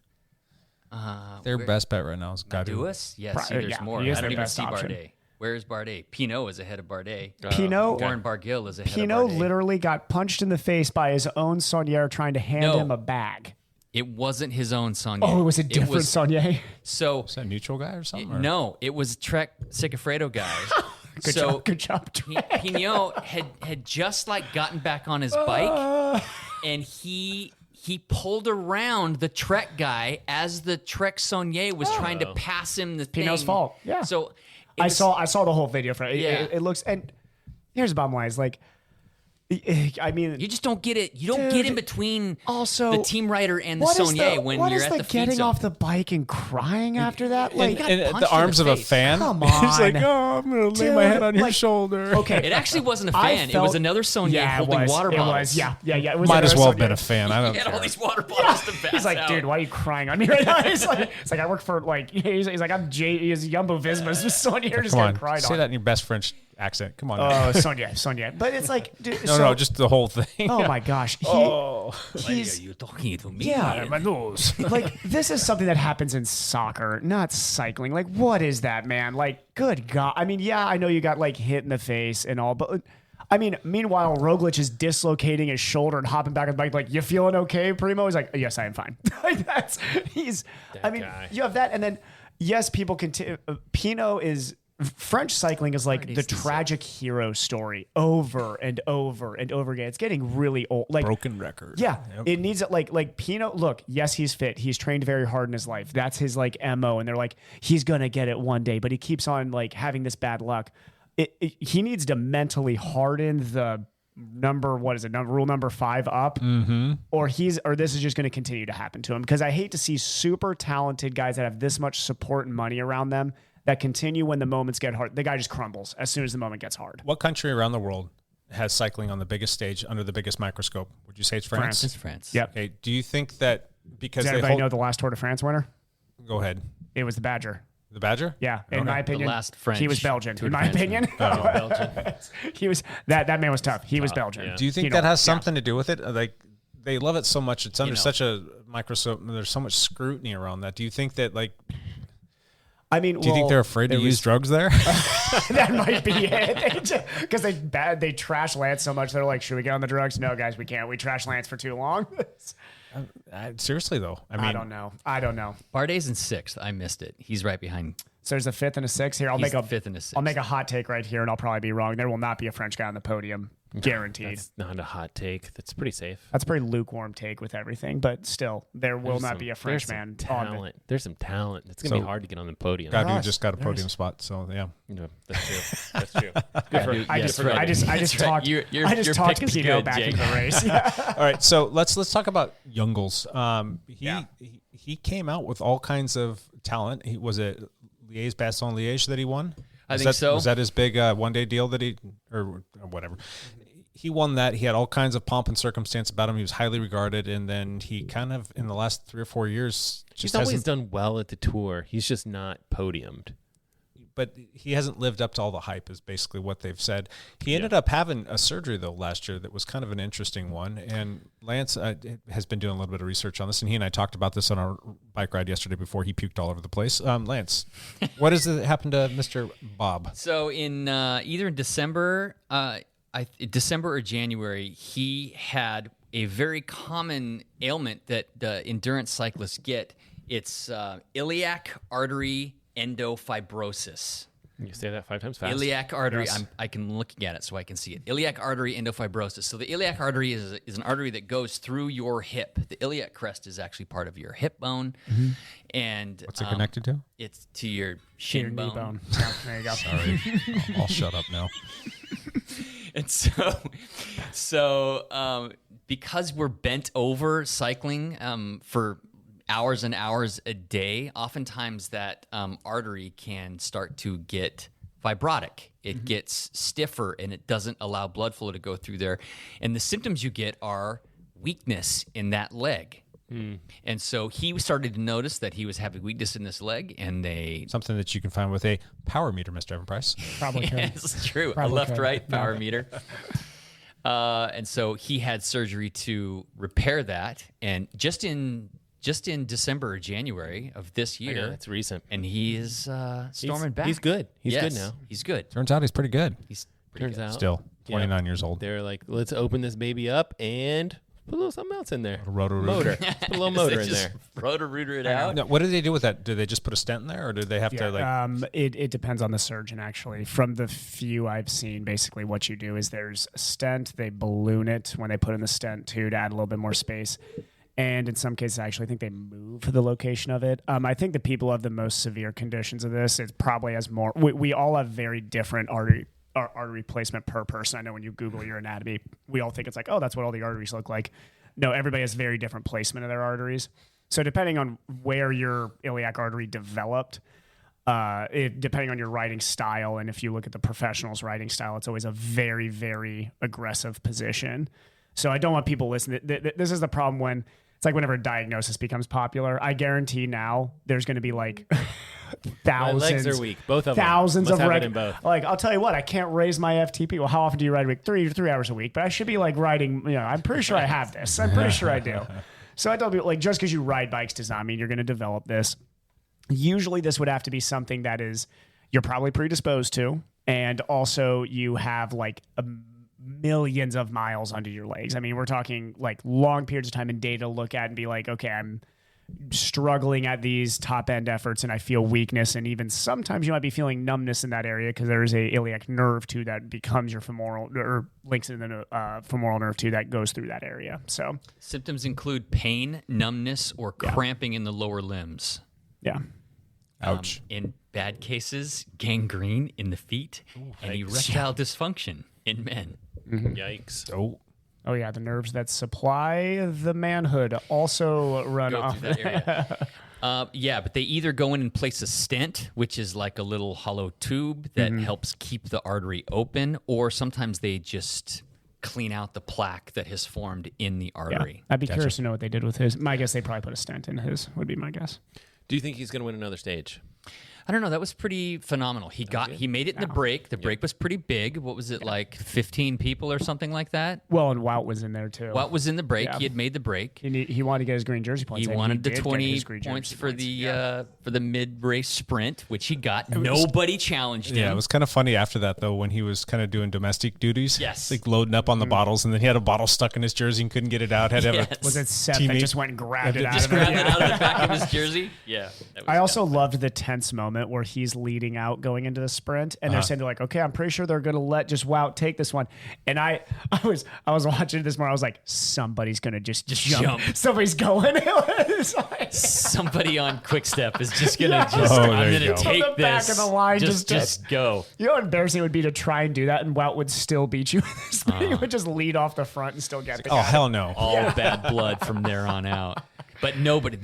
their best bet right now is Gadou. Duas? Yeah, see, Probably, there's yeah, more. he is I don't their even best see option. Bardet. Where is Bardet? Pinot is ahead of Bardet. Pinot, Warren Barguil is ahead Pinot of Bardet. literally got punched in the face by his own Saunier trying to hand No. him a bag. It wasn't his own Saunier. Oh, it was a different was- Saunier. So, Is that a neutral guy or something? or- no, it was Trek Sigafredo guy. Good job. Pinot had just like gotten back on his bike, and he pulled around the Trek guy as the Trek Saunier was trying to pass him the thing. Pinot's fault. Yeah. So I saw the whole video for it. Yeah. It looks, and here's the bottom line: is like, I mean, you just don't get it. You don't get in between also the team rider and the what is Saunier when what you're is at the feed getting zone. off the bike and crying after that. Like, got And punched the in arms the of a face. fan. Come He's like, on. oh, I'm going to lay my Dude, head on your like- shoulder. okay, It actually wasn't a I fan. It felt- was another Saunier yeah, holding it was, water it bottles. was, yeah. It was Might as another well have been Saunier. a fan. I don't He had care. all these water bottles to pass He's like, out. dude, why are you crying on me right now? It's like I work for like he's like I'm he's Jumbo Visma's Saunier just Come getting on. cried Say on. that in your best French accent. Come on. Oh, Sonia. But it's like, dude, no, just the whole thing. oh my gosh, Why he's are you talking to me? yeah, My nose. like this is something that happens in soccer, not cycling. Like, what is that, man? Like, good God. I mean, yeah, I know you got like hit in the face and all, but I mean, meanwhile, Roglic is dislocating his shoulder and hopping back on the bike. Like, you feeling okay, Primo? He's like, yes, I am fine. Like That guy. you have that, and then yes, people continue. Pinot is. French cycling is like the tragic hero story over and over and over again. It's getting really old. Like Broken record. yeah, Yep. it needs it. Like Pinot. Look, yes, he's fit. He's trained very hard in his life. That's his like MO. And they're like, he's gonna get it one day, but he keeps on like having this bad luck. He needs to mentally harden the rule number 5 up, or this is just going to continue to happen to him. Because I hate to see super talented guys that have this much support and money around them that continue when the moments get hard. The guy just crumbles as soon as the moment gets hard. What country around the world has cycling on the biggest stage under the biggest microscope? Would you say it's France? It's France. Yep. Okay. Do you think that because Does they anybody hold... know the last Tour de France winner? Go ahead. It was the Badger. The Badger? Yeah, in my opinion, last French he was Belgian. Tour In de my France opinion, Belgian. he was that man was tough. He was Belgian. yeah. Do you think You that know, has something to do with it? Like they love it so much. It's under know. such a microscope. There's so much scrutiny around that. Do you think that like? I mean, do you think they're afraid to use drugs there? That might be it. Because they trash Lance so much. They're like, should we get on the drugs? No, guys, we can't. We trash Lance for too long. Seriously though, I mean, I don't know. Bardet's in 6th. I missed it. He's right behind. So there's a 5th and a 6th here. I'll He's make a 5th and a 6th. I'll make a hot take right here, and I'll probably be wrong. There will not be a French guy on the podium, guaranteed. That's not a hot take. That's pretty safe. That's a pretty lukewarm take with everything, but still, there will not be a French man on talent. There's some talent. It's gonna be hard to get on the podium. God, you just got a podium spot, so yeah. No, that's true. That's true. Good for, I just talked Pino back into the race. Yeah. All right, so let's talk about Youngles. He came out with all kinds of talent. Was it Liège Bastogne Liège that he won? I think so. Was that his big one-day deal that he or whatever? He won that. He had all kinds of pomp and circumstance about him. He was highly regarded, and then he kind of in the last 3 or 4 years he's always done well at the Tour. He's just not podiumed. But he hasn't lived up to all the hype is basically what they've said. He ended up having a surgery, though, last year that was kind of an interesting one. And Lance has been doing a little bit of research on this, and he and I talked about this on our bike ride yesterday before he puked all over the place. Lance, what has happened to Mr. Bob? So in either in December, December or January, he had a very common ailment that endurance cyclists get. It's iliac artery endofibrosis. You say that 5 times fast. Iliac artery. Yes. I can looking at it so I can see it. Iliac artery endofibrosis. So the iliac artery is an artery that goes through your hip. The iliac crest is actually part of your hip bone. And what's it connected to? It's to your shin Your knee bone. bone. Yeah, there you go. Sorry, I'll shut up now. And so because we're bent over cycling for hours and hours a day, oftentimes that artery can start to get fibrotic. It gets stiffer and it doesn't allow blood flow to go through there. And the symptoms you get are weakness in that leg. And so he started to notice that he was having weakness in this leg, and something that you can find with a power meter, Mr. Evan Price. Probably could. It's true. Probably a left-right could. power meter. And so he had surgery to repair that. And just in December or January of this year. That's recent. And he is storming back. He's good. He's Yes, good now. He's good. Turns out he's pretty good. He's pretty Turns good. out. Still 29 years old. They're like, let's open this baby up and put a little something else in there. Roto-rooter. Motor. Put a little motor in there. Roto-rooter it out. Now, what did they do with that? Did they just put a stent in there, or did they have to like? It depends on the surgeon, actually. From the few I've seen, basically what you do is there's a stent. They balloon it when they put in the stent too to add a little bit more space. And in some cases, actually, I think they move the location of it. I think the people who have the most severe conditions of this, it probably has more. We all have very different artery placement per person. I know when you Google your anatomy, we all think it's like, oh, that's what all the arteries look like. No, everybody has very different placement of their arteries. So depending on where your iliac artery developed, depending on your riding style, and if you look at the professional's riding style, it's always a very, very aggressive position. So I don't want people listening. This is the problem when it's like whenever a diagnosis becomes popular. I guarantee now there's going to be like thousands. My legs are weak. Both of thousands them. of Must have it in both. Like I'll tell you what, I can't raise my FTP. Well, how often do you ride a week? 3 hours a week. But I should be like riding. I'm pretty sure I have this. I'm pretty sure I do. So I tell people like just because you ride bikes does not mean you're going to develop this. Usually, this would have to be something that is you're probably predisposed to, and also you have like millions of miles under your legs. I mean, we're talking like long periods of time and data to look at and be like, okay, I'm struggling at these top end efforts and I feel weakness. And even sometimes you might be feeling numbness in that area because there's a iliac nerve too that becomes your femoral or links in the femoral nerve too that goes through that area. So symptoms include pain, numbness, or cramping in the lower limbs. Yeah. Ouch. In bad cases, gangrene in the feet and erectile dysfunction in men. Yikes. Oh yeah, the nerves that supply the manhood also run off that area. But they either go in and place a stent, which is like a little hollow tube that helps keep the artery open, or sometimes they just clean out the plaque that has formed in the artery. Yeah. I'd be curious to know what they did with his. My guess they probably put a stent in his, would be my guess. Do you think he's going to win another stage? I don't know. That was pretty phenomenal. He made it in the break. The break was pretty big. What was it, like 15 people or something like that? Well, and Wout was in there too. Wout was in the break. Yeah. He had made the break. He wanted to get his green jersey points. He and wanted the did get 20 his green points jersey for the mid-race sprint, which he got. Nobody challenged him. Yeah, it was kind of funny after that though when he was kind of doing domestic duties. Yes, like loading up on the bottles, and then he had a bottle stuck in his jersey and couldn't get it out. Had to have a was it Seth that teammate- just went and grabbed it out Just of it? grabbed it out of the back of his jersey. Yeah. I also loved the tense moment where he's leading out going into the sprint, and they're saying they're like, okay, I'm pretty sure they're going to let just Wout take this one. And I was watching it this morning. I was like, somebody's going to just jump. Somebody's going. Somebody on Quick Step is just gonna I'm gonna take from the this. back of the line. Just go. You know how embarrassing it would be to try and do that, and Wout would still beat you. He would just lead off the front and still get it. Oh hell no! All bad blood from there on out. But nobody.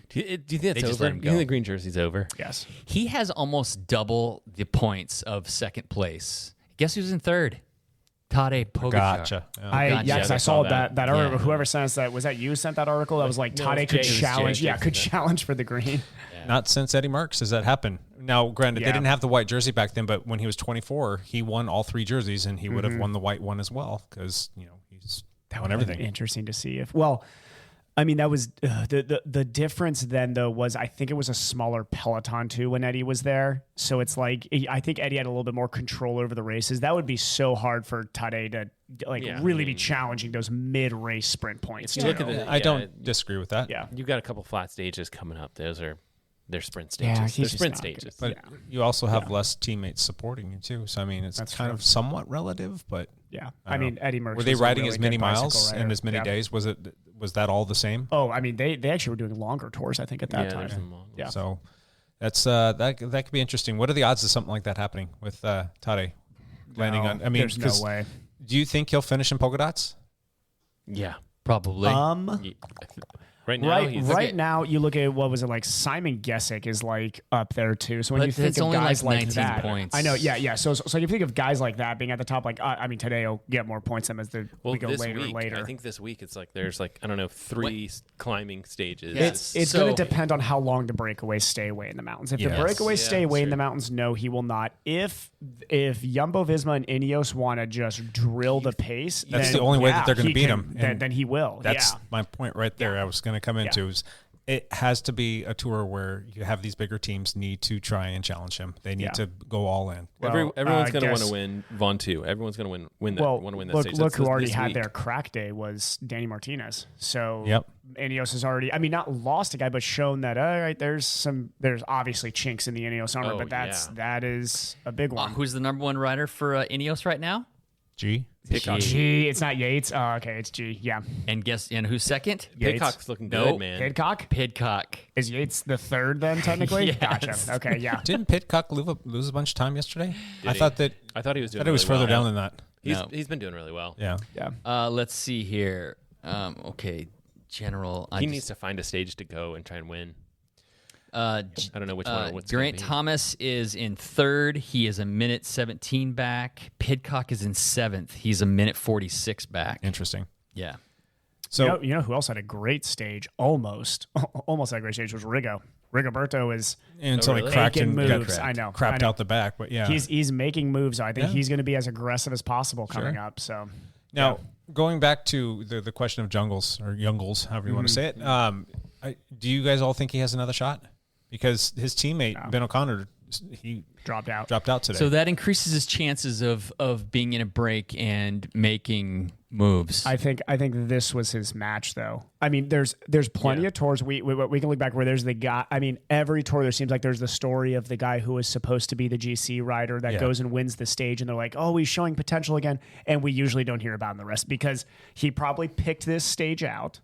Do you think that's just over? let him You go. think the green jersey's over? Yes. He has almost double the points of second place. Guess who's in third? Tadej Pogacar. Gotcha. I saw that article. Yeah. Whoever sent us that, was that you sent that article? That was like Tadej could challenge. Yeah, could challenge for the green. Not since Eddie Merckx has that happened. Now, granted, they Yeah. didn't have the white jersey back then, but when he was 24, he won all 3 jerseys, and he would have won the white one as well because he's won everything. Interesting to see if. Well, I mean, that was the difference then, though, was I think it was a smaller peloton, too, when Eddie was there. So it's like, I think Eddie had a little bit more control over the races. That would be so hard for Tadej to really be challenging those mid-race sprint points. If you look at the, I don't disagree with that. Yeah. You've got a couple flat stages coming up. They're sprint stages. Yeah, They're he's just sprint not stages. But you also have less teammates supporting you, too. So, I mean, it's kind of somewhat relative, but... Yeah. I I mean, Eddie Merckx were they was a riding really as many good bicycle miles rider. and as many Yeah. days? Was that all the same? Oh, I mean, they actually were doing longer tours, I think, at that Yeah, there's time. some long ones. Yeah. So that's that could be interesting. What are the odds of something like that happening with Tadej landing on? I mean, there's no way. Do you think he'll finish in polka dots? Yeah. Probably. Right now, right now, you look at what was it like? Simon Gesick is like up there too. So when But you think it's of only guys like like 19 that, points. I know, yeah. So you think of guys like that being at the top. Like, I mean, today will get more points than as we go this later week, and later. I think this week it's like there's like I don't know 3 climbing stages. It's going to depend on how long the breakaways stay away in the mountains. If the breakaways stay away in the mountains, no, he will not. If Jumbo Visma and Ineos want to just drill the pace, That's then, the only way that they're going to he beat can- him. Then he will. That's my point right there. I was going to come into is it has to be a tour where you have these bigger teams need to try and challenge him. They need to go all in. Everyone's going to want to win Von 2. Everyone's going to win that. Want to win that stage. Look who already this had week. their crack day was Danny Martinez. So Yep. Ineos has already, I mean, not lost a guy, but shown that, all right, there's obviously chinks in the Ineos armor, but that is a big one. Who's the number one rider for Ineos right now? G. G. It's not Yates. Oh, okay, it's G. Yeah. And who's second? Pidcock's looking good, man. Pidcock? Is Yates the third then, technically? Yes. Gotcha. Okay, yeah. Didn't Pidcock lose a bunch of time yesterday? I thought he was doing really further down than that. He's been doing really well. Yeah. Let's see here. Okay, general. He needs to find a stage to go and try and win. I don't know which one. Geraint Thomas is in third. He is a minute 17 back. Pidcock is in seventh. He's a minute 46 back. Interesting. Yeah. So you know who else had a great stage? Almost had a great stage was Rigo. Rigoberto is until he cracked making and moves. got I know. crapped out the back, but yeah, he's making moves. I think he's going to be as aggressive as possible coming up. So now going back to the question of Jungles or Youngles, however you want to say it, do you guys all think he has another shot? Because his teammate Ben O'Connor, he dropped out today. So that increases his chances of being in a break and making moves. I think this was his match, though. I mean, there's plenty of tours we can look back where there's the guy. I mean, every tour there seems like there's the story of the guy who is supposed to be the GC rider that goes and wins the stage, and they're like, oh, he's showing potential again, and we usually don't hear about him the rest because he probably picked this stage out.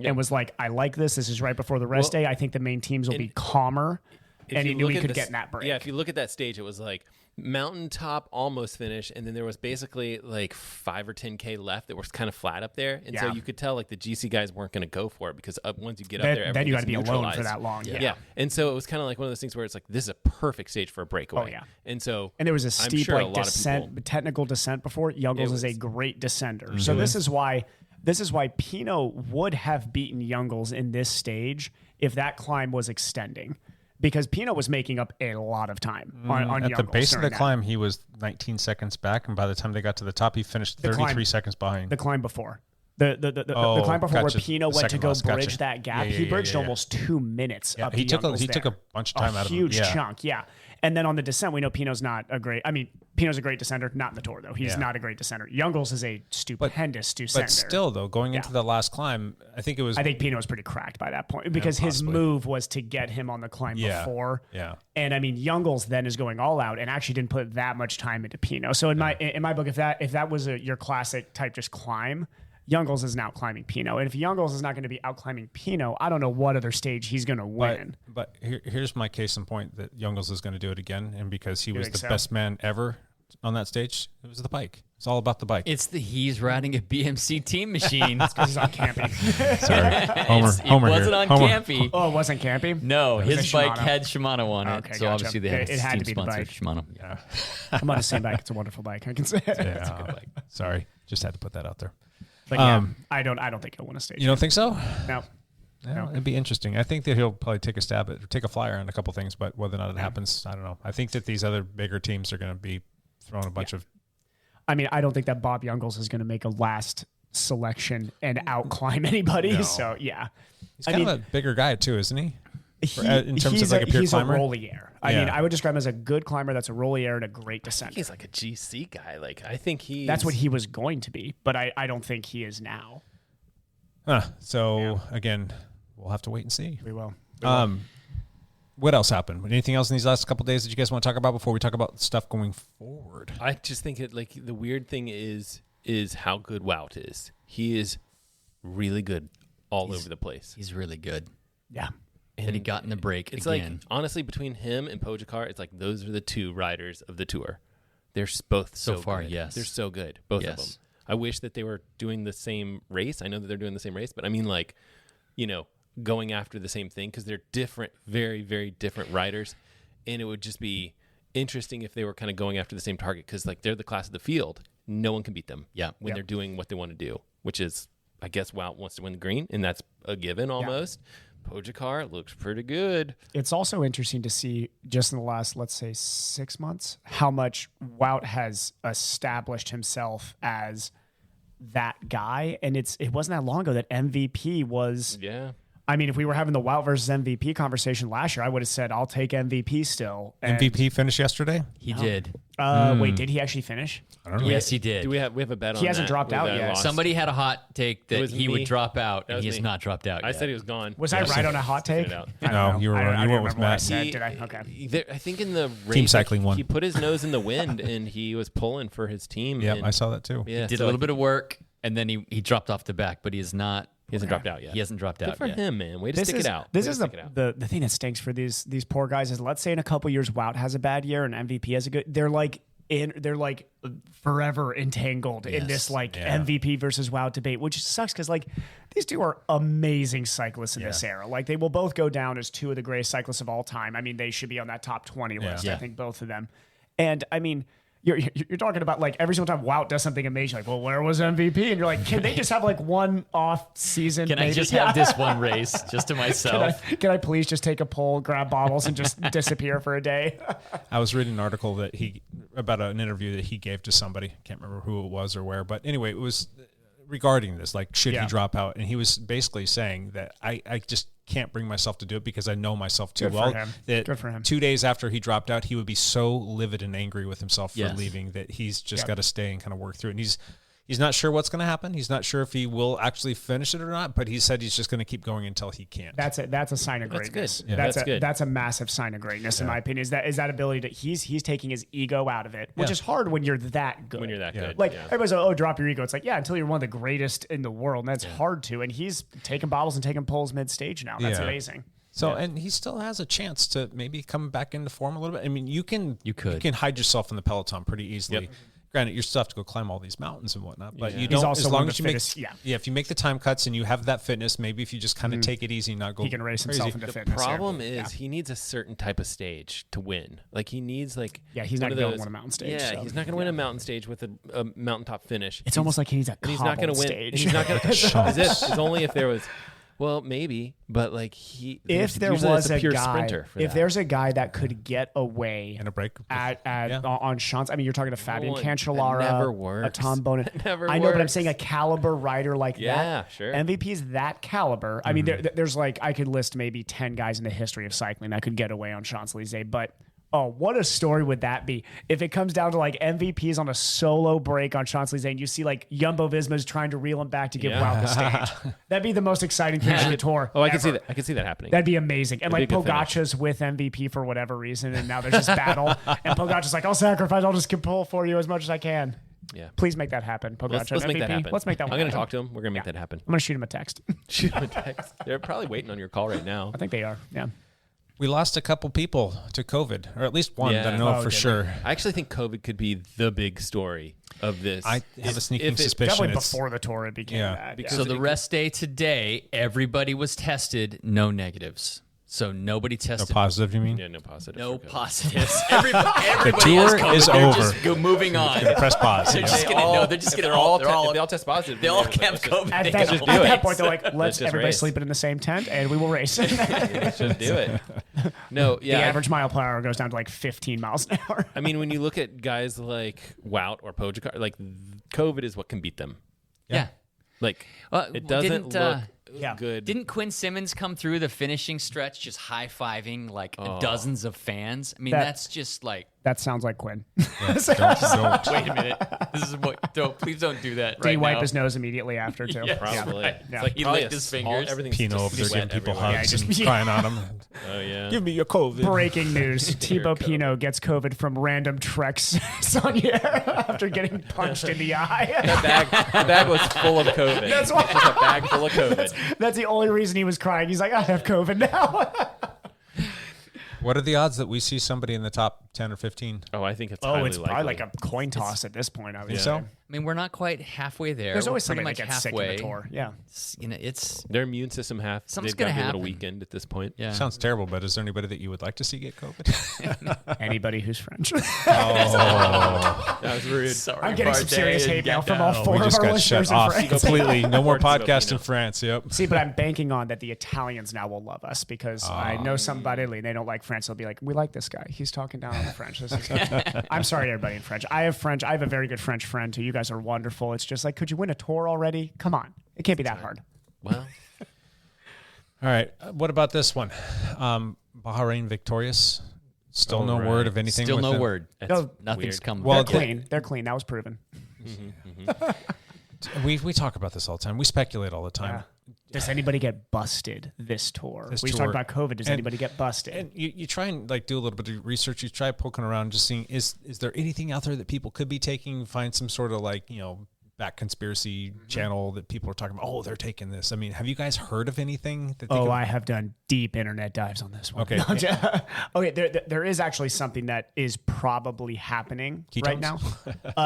And was like, I like this. This is right before the rest day. I think the main teams will be calmer. And he knew he could get in that break. Yeah, if you look at that stage, it was like mountaintop almost finished. And then there was basically like 5 or 10K left that was kind of flat up there. And so you could tell like the GC guys weren't going to go for it because once you get up there, then you got to be neutralized. alone for that long. Yeah. And so it was kind of like one of those things where it's like, this is a perfect stage for a breakaway. Oh, yeah. And there was a steep sure descent, technical descent before. Youngles is a great descender. Mm-hmm. So this is why Pinot would have beaten Youngles in this stage if that climb was extending. because Pino was making up a lot of time on at the Youngles base of the during that. climb. He was 19 seconds back, and by the time they got to the top, he finished 33 seconds behind. The climb before. The climb before where Pino went to go bridge that gap. He bridged almost 2 minutes up he to took Youngles he took a bunch of time out of him. Huge chunk, yeah. And then on the descent, we know Pino's not a great. I mean, Pino's a great descender, not in the Tour though. He's not a great descender. Youngles is a stupendous descender. But still, though, going into the last climb, I think Pino was pretty cracked by that point because his move was to get him on the climb before. Yeah. And I mean, Youngles then is going all out and actually didn't put that much time into Pino. So in my book, if that was your classic type just climb, Youngles is now climbing Pino. And if Youngles is not going to be out climbing Pino, I don't know what other stage he's going to win. But here's my case in point that Youngles is going to do it again. And because he was the best man ever on that stage, it was the bike. It's all about the bike. He's riding a BMC team machine. That's because he's on camping. Sorry. It wasn't on Campy. Oh, it wasn't Campy? No, his bike had Shimano on it. Okay, so gotcha. obviously they had It had team to be the sponsor bike. Shimano. Yeah. I'm on the same bike. It's a wonderful bike. I can say it. It's a good bike. Sorry. Just had to put that out there. But yeah, I don't think he'll win a stage. You don't think so? No. No, it'd be interesting. I think that he'll probably take a flyer on a couple things, but whether or not it happens, I don't know. I think that these other bigger teams are going to be throwing a bunch of. I mean, I don't think that Bob Youngles is going to make a last selection and outclimb anybody. No. So yeah, He's kind of a bigger guy too, isn't he? In terms of like a pure he's climber, a rollier. I mean, I would describe him as a good climber that's a rollier and a great descender. He's like a GC guy. Like I think that's what he was going to be, but I don't think he is now. Again, we'll have to wait and see. We will. What else happened? Anything else in these last couple of days that you guys want to talk about before we talk about stuff going forward? I just think the weird thing is how good Wout is. He is really good all over the place. He's really good. Yeah. And he got in the break it's again. like, honestly, between him and Pogacar, it's like those are the two riders of the Tour. They're both so far, good. yes. They're so good, both of them. I wish that they were doing the same race. I know that they're doing the same race, but I mean, like, going after the same thing because they're different, very, very different riders. And it would just be interesting if they were kind of going after the same target because, like, they're the class of the field. No one can beat them when they're doing what they want to do, which is, I guess, Wout wants to win the green, and that's a given almost. Pogacar looks pretty good. It's also interesting to see just in the last, let's say, 6 months, how much Wout has established himself as that guy. And it wasn't that long ago that MVP was. Yeah. I mean, if we were having the Wout versus MVP conversation last year, I would have said, I'll take MVP still. And MVP finished yesterday? He did. Wait, did he actually finish? I don't know. Yes, he did. Do we have a bet on that? He hasn't dropped out yet. Somebody had a hot take that he would drop out, and he has me. not dropped out I yet. said he was gone. Was I right on a hot take? No, you were. You went with Matt. Did I? Okay. I think in the race, Team cycling won. he put his nose in the wind and he was pulling for his team. Yeah, and, I saw that too. Yeah, Did a little bit of work, and then he dropped off the back, but he is not. He hasn't dropped out yet. He hasn't dropped Good out for yet. him, man. Way to stick it out. This Way is to stick it out. the thing that stinks for these poor guys is, let's say in a couple years Wout has a bad year and MVP has a good. They're like forever entangled in this MVP versus Wout debate, which sucks because like these two are amazing cyclists in this era. Like they will both go down as two of the greatest cyclists of all time. I mean, they should be on that top 20 list. I think both of them. And I mean, you're talking about like every single time Wout does something amazing, like, well, where was MVP? And you're like, can they just have like one off season? Can I just have this one race just to myself? Can I please just take a pull, grab bottles, and just disappear for a day? I was reading an article about an interview that he gave to somebody. Can't remember who it was or where, but anyway, it was regarding this, like, should he drop out? And he was basically saying that I just can't bring myself to do it because I know myself too well. Good for him. 2 days after he dropped out, he would be so livid and angry with himself for leaving that he's just got to stay and kind of work through it. And he's not sure what's going to happen. He's not sure if he will actually finish it or not, but he said he's just going to keep going until he can't. That's a sign of greatness. Good. Yeah. That's good. That's a massive sign of greatness in my opinion. Is that ability to he's taking his ego out of it, which is hard when you're that good. When you're that good. Like everybody's like, oh, drop your ego. It's like, until you're one of the greatest in the world. And that's hard to. And he's taking bottles and taking pulls mid-stage now. That's amazing. So, and he still has a chance to maybe come back into form a little bit. I mean, you can hide yourself in the peloton pretty easily. Yep. Granted, you still have to go climb all these mountains and whatnot, but you don't. Also as long as you fittest, make, if you make the time cuts and you have that fitness, maybe if you just kind of take it easy and not go, he can race himself into fitness. The problem is he needs a certain type of stage to win. Like he needs he's not going to win a mountain stage. Yeah, he's not going to win a mountain stage with a mountaintop finish. It's almost like he needs a he's not going to win. stage. He's not going to. It's only if there was Well, maybe, but like if there usually was it's a pure guy, sprinter for if that. there's a guy that could get away in a break on Sean's, I mean, you're talking to Fabian one- Cancellara, that never a works. Tom Bonin. That never I know, but I'm works. saying a caliber rider like that. Yeah, sure. MVP's that caliber. I mean, there's like I could list maybe 10 guys in the history of cycling that could get away on Champs-Elysees, but. Oh, what a story would that be if it comes down to like MVPs on a solo break on Champs-Elysees and you see like Jumbo-Visma's trying to reel him back to give Wout the stage. That'd be the most exciting thing on the tour. Oh, I can see ever. that. I can see that happening. That'd be amazing. And That'd like be a good finish. Pogacar's with MVP for whatever reason, and now there's this battle. And Pogacar's like, I'll sacrifice. I'll just pull for you as much as I can. Yeah. Please make that happen, Pogacar. Let's make MVP. that happen. Let's make that I'm one going to happen. talk to him. We're going to make that happen. I'm going to shoot him a text. Shoot him a text. They're probably waiting on your call right now. I think they are. Yeah. We lost a couple people to COVID, or at least one that I know Oh, for did we? sure. I actually think COVID could be the big story of this. I have a sneaking suspicion. Definitely it's- before the tour it became that. Yeah. So the rest day today, everybody was tested, no negatives. So nobody No tested. positive, you mean? Yeah, no positive. No for COVID. positives. Everybody tour has COVID. is They're over. just moving on. Press pause. They're Yeah. just gonna they're just If gonna they're all they're all if they all test positive, they then all they're- have let's just- COVID. At They that, go, just do at it. that point, they're like, Let's let's just everybody race. sleep in the same tent and we will race. Let's just do it. No, The yeah. average mile per hour goes down to like 15 miles an hour. I mean, when you look at guys like Wout or Pogacar, like COVID is what can beat them. Yeah. Like it doesn't look good. Didn't Quinn Simmons come through the finishing stretch just high-fiving like dozens of fans? I mean, that's just like. That sounds like Quinn. Don't. Wait a minute. This is what. Please don't do that Did right he wipe now. his nose immediately after too? Yeah, Probably. right. It's like He probably licked a his small- fingers. Everything's Pino just over there sweat giving people everywhere. hugs just- and crying on them. Oh yeah. Give me your COVID. Breaking news: Thibaut Pinot gets COVID from random Treks Saunier after getting punched in the eye. The bag was full of COVID. That's why- It's just a bag full of COVID. That's the only reason he was crying. He's like, I have COVID now. What are the odds that we see somebody in the top 10 or 15? Oh, I think it's Oh, highly it's likely. probably like a coin toss at this point. I would Think say. so? I mean, we're not quite halfway there. There's We're always pretty somebody that much gets sick halfway. in the tour. Yeah. It's Their immune system Something's they've got gonna a little happen. weekend at this point. yeah. Sounds terrible, but is there anybody that you would like to see get COVID? Anybody who's French. That was rude. Sorry, I'm getting some Bardet serious and hate mail from all Gatto. four we of just our got listeners shut in off France. completely. No more Portugal, podcast Pino. in France. Yep. See, but I'm banking on that the Italians now will love us because I know some about Italy and they don't like France. They'll be like, we like this guy. He's talking down on the French. This is I'm sorry, everybody in French. I have a very good French friend too. You guys are wonderful. It's just like, could you win a tour already? Come on. It can't be that hard. Well, All right. What about this one? Bahrain victorious. Still no word of anything. Still with no it. word. No, Nothing's weird. come. Well, back They're yet. clean. They're clean. That was proven. We talk about this all the time. We speculate all the time. Yeah. Does anybody get busted this tour? This We tour. talked about COVID. Does And- anybody get busted? And you try and like do a little bit of research. You try poking around, just seeing is there anything out there that people could be taking? Find some sort of like back conspiracy channel that people are talking about. Oh, they're taking this. I mean, have you guys heard of anything that? Oh, I have done deep internet dives on this one. Okay. No, I'm just- okay, there is actually something that is probably happening right now.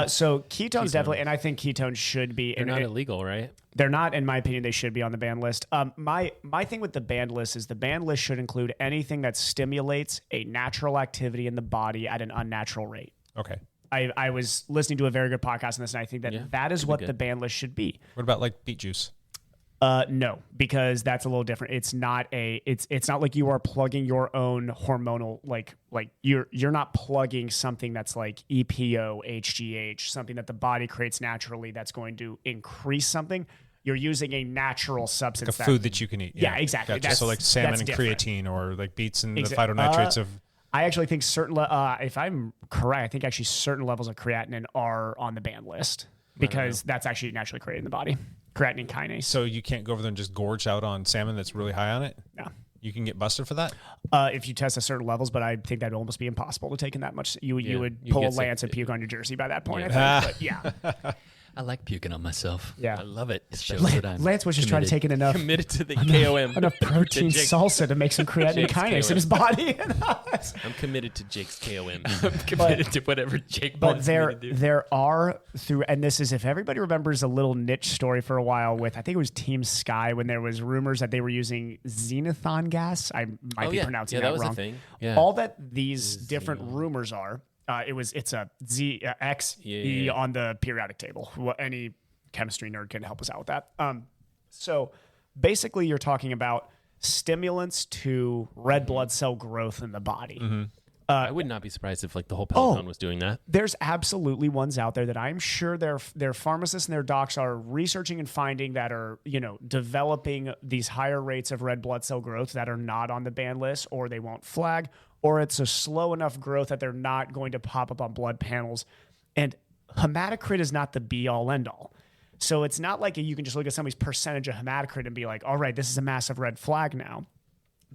So ketones definitely, and I think ketones should be. they're not illegal, right? They're not, in my opinion. They should be on the ban list. My thing with the ban list is the ban list should include anything that stimulates a natural activity in the body at an unnatural rate. Okay. I was listening to a very good podcast on this, and I think that that is what the ban list should be. What about like beet juice? No, because that's a little different. It's not like you are plugging your own hormonal like you're not plugging something that's like EPO, HGH, something that the body creates naturally that's going to increase something. You're using a natural substance, Like a food that you can eat. Yeah, exactly. Gotcha. So like salmon that's and different. creatine, or like beets and the Exa- phytonutrients of. I actually think certain, if I'm correct, I think actually certain levels of creatinine are on the ban list because that's actually naturally created in the body. Creatinine kinase. So you can't go over there and just gorge out on salmon that's really high on it? No. You can get busted for that? If you test at certain levels, but I think that'd almost be impossible to take in that much. You would you pull a get sick. lance and puke on your jersey by that point, I think. But yeah. I like puking on myself. Yeah. I love it. It shows that I'm Lance was just trying to take in enough Committed to the KOM. enough protein To Jake's- salsa to make some creatinine Jake's kinase KOM. in his body. I'm committed to Jake's KOM. I'm committed to whatever Jake But wants me to do. there are through, and this is if everybody remembers a little niche story for a while with, I think it was Team Sky when there was rumors that they were using xenothon gas. I might be pronouncing that that was wrong. a thing. Yeah. All that these different rumors are, it's a X E on the periodic table. Any chemistry nerd can help us out with that. So basically you're talking about stimulants to red blood cell growth in the body. I would not be surprised if like the whole Peloton was doing that. There's absolutely ones out there that I'm sure their pharmacists and their docs are researching and finding that are, developing these higher rates of red blood cell growth that are not on the ban list, or they won't flag, or it's a slow enough growth that they're not going to pop up on blood panels. And hematocrit is not the be all end all. So it's not like you can just look at somebody's percentage of hematocrit and be like, all right, this is a massive red flag now.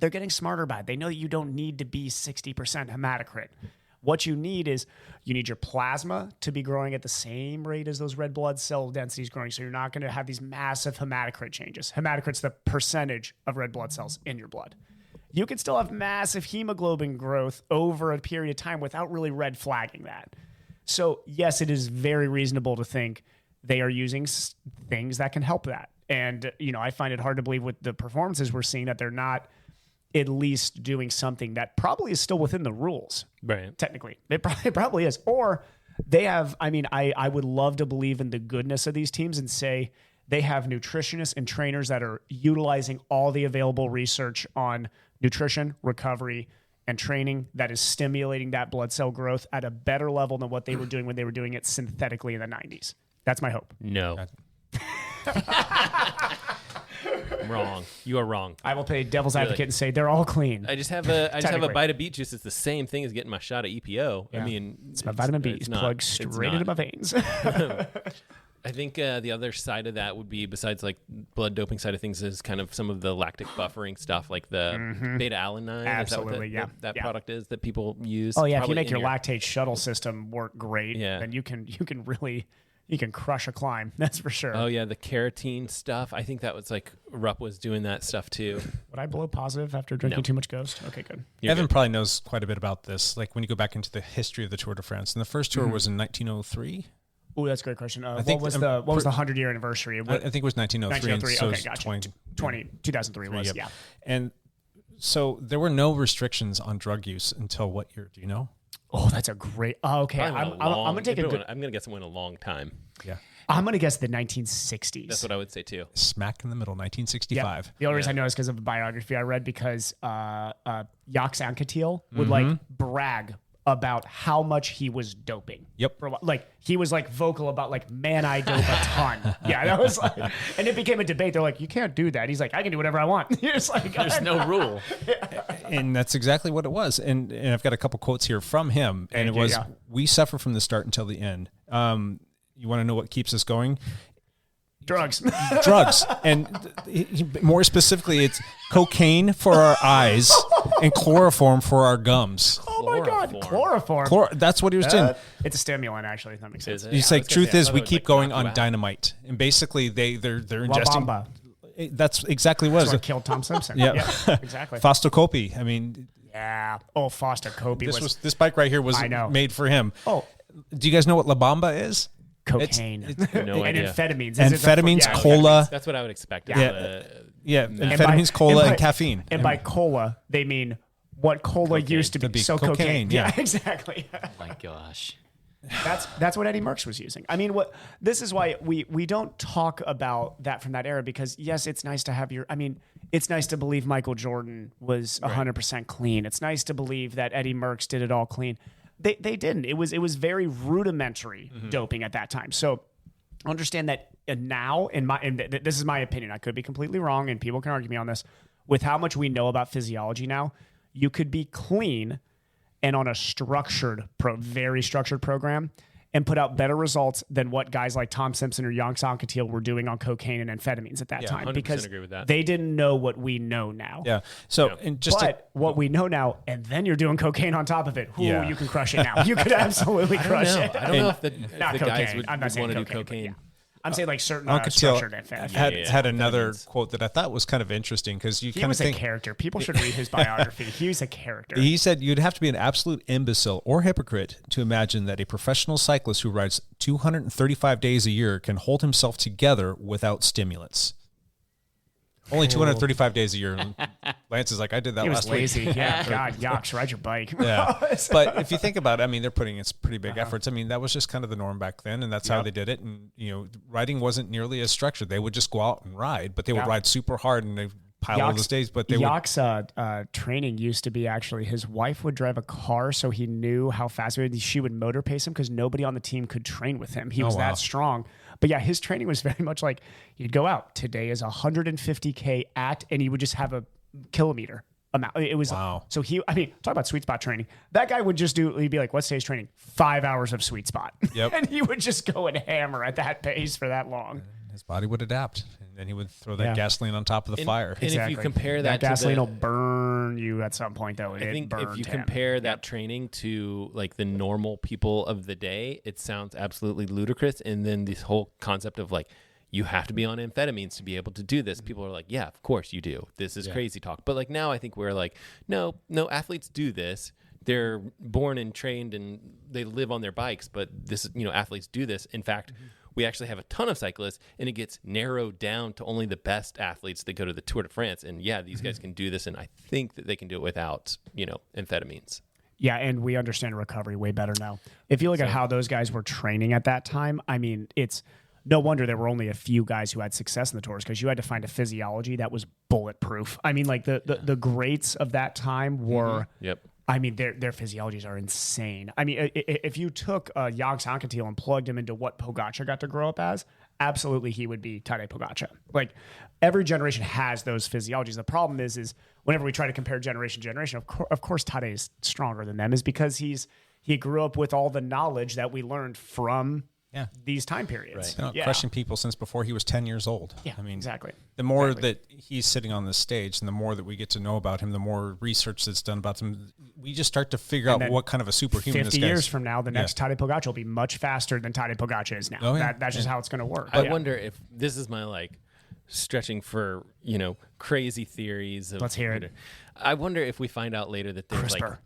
They're getting smarter about it. They know that you don't need to be 60% hematocrit. What you need is your plasma to be growing at the same rate as those red blood cell densities growing. So you're not going to have these massive hematocrit changes. Hematocrit's the percentage of red blood cells in your blood. You can still have massive hemoglobin growth over a period of time without really red flagging that. So yes, it is very reasonable to think they are using things that can help that. And, I find it hard to believe with the performances we're seeing that they're not at least doing something that probably is still within the rules. Right. Technically. It probably is. Or they have, I would love to believe in the goodness of these teams and say they have nutritionists and trainers that are utilizing all the available research on nutrition, recovery, and training that is stimulating that blood cell growth at a better level than what they were doing when they were doing it synthetically in the 90s. That's my hope. No. Wrong. You are wrong. I will play devil's advocate and say they're all clean. I just have a bite of beet juice. It's the same thing as getting my shot of EPO. Yeah. I mean, it's my vitamin B. It's plugged straight into my veins. I think the other side of that would be, besides like blood doping side of things, is kind of some of the lactic buffering stuff, like the beta alanine. Absolutely, is that what that product is that people use? Oh yeah, if you make your lactate shuttle system work great, Yeah. then you can really crush a climb. That's for sure. Oh yeah, the carotene stuff. I think that was like Rupp was doing that stuff too. Would I blow positive after drinking too much Ghost? Okay, good. Evan probably knows quite a bit about this. Like when you go back into the history of the Tour de France, and the first tour was in 1903. Oh, that's a great question. I think what was the 100-year anniversary? I think it was 1903. 1903. So Okay, gotcha. 2003 was, yeah. And so there were no restrictions on drug use until what year? Do you know? Oh, that's a great. Oh, okay, I'm gonna take a good. I'm gonna guess it went a long time. Yeah. I'm gonna guess the 1960s. That's what I would say too. Smack in the middle, 1965. Yeah. The only reason I know is because of a biography I read, because Jacques Anquetil would like brag about how much he was doping. Yep. Like he was like vocal about like, man, I dope a ton. Yeah, that was like, and it became a debate. They're like, you can't do that. He's like, I can do whatever I want. It's like, there's no rule. And that's exactly what it was. And I've got a couple quotes here from him. And it was, we suffer from the start until the end. You want to know what keeps us going? Drugs. Drugs. And more specifically, it's cocaine for our eyes and chloroform for our gums. Oh my God, chloroform. That's what he was doing. It's a stimulant, actually. If that makes sense. He's like, truth is, we keep going on dynamite, and basically they're ingesting. La Bamba. That's exactly what That's it what killed Tom Simpson. Yeah, exactly. Foster Copy. I mean, yeah. Oh, Foster Copy. This bike right here was made for him. Oh, do you guys know what La Bamba is? Cocaine. No and idea. amphetamines. Amphetamines, cola. That's what I would expect. Amphetamines, cola, and caffeine. And by cola, they mean what cola used to be. So cocaine. Yeah, exactly. Oh my gosh. That's what Eddie Merckx was using. I mean, this is why we don't talk about that from that era, because yes, it's nice to have it's nice to believe Michael Jordan was 100% clean. It's nice to believe that Eddie Merckx did it all clean. They didn't. It was very rudimentary doping at that time. So understand that now, this is my opinion. I could be completely wrong, and people can argue me on this. With how much we know about physiology now, you could be clean and on a very structured program and put out better results than what guys like Tom Simpson or Jacques Anquetil were doing on cocaine and amphetamines at that time, because agree with that. they didn't know what we know now. Yeah. So, and just what we know now, and then you're doing cocaine on top of it. You can crush it now. You could absolutely crush it. I don't know if the guys would I'm not saying want to do cocaine. cocaine. I'm saying like certain structured had another quote that I thought was kind of interesting, because you kind of think he was a character. People should read his biography. He was a character. He said you'd have to be an absolute imbecile or hypocrite to imagine that a professional cyclist who rides 235 days a year can hold himself together without stimulants. Only 235 days a year. And Lance is like, I did that He was last lazy. week. Yeah, God, yucks, ride your bike. Yeah. But if you think about it, I mean, they're putting in pretty big efforts. I mean, that was just kind of the norm back then, and that's how they did it. And, riding wasn't nearly as structured. They would just go out and ride, but they would ride super hard and they pile all those days. But they training used to be actually his wife would drive a car, so he knew how fast she would motor pace him because nobody on the team could train with him. He was that strong. But yeah, his training was very much like he'd go out. Today is 150K and he would just have a kilometer amount. It was wow. So talk about sweet spot training. That guy would just he'd be like, what's today's training? 5 hours of sweet spot. Yep. And he would just go and hammer at that pace for that long. His body would adapt, and then he would throw that gasoline on top of the fire. And if you compare that gasoline to will burn you at some point, though. I think if you compare that training to like the normal people of the day, it sounds absolutely ludicrous. And then this whole concept of like, you have to be on amphetamines to be able to do this. People are like, yeah, of course you do. This is crazy talk. But like now I think we're like, no, athletes do this. They're born and trained and they live on their bikes, but this, athletes do this. In fact, we actually have a ton of cyclists, and it gets narrowed down to only the best athletes that go to the Tour de France. And these guys can do this, and I think that they can do it without, amphetamines. Yeah, and we understand recovery way better now. If you look at how those guys were training at that time, I mean, it's no wonder there were only a few guys who had success in the Tours, because you had to find a physiology that was bulletproof. I mean, like the greats of that time were... Yep. I mean, their physiologies are insane. I mean, if you took Jags Anquetil and plugged him into what Pogacar got to grow up as, absolutely he would be Tadej Pogacar. Like, every generation has those physiologies. The problem is whenever we try to compare generation to generation, of course Tadej is stronger than them, is because he grew up with all the knowledge that we learned from these time periods. He's been out crushing people since before he was 10 years old. Yeah, I mean, exactly. The more that he's sitting on this stage and the more that we get to know about him, the more research that's done about him, we just start to figure out what kind of a superhuman 50 this guy is. years from now, the next Tadej Pogacar will be much faster than Tadej Pogacar is now. Oh, yeah. That's just how it's going to work. I wonder if this is my stretching for, crazy theories. Let's hear it. I wonder if we find out later that there's CRISPR.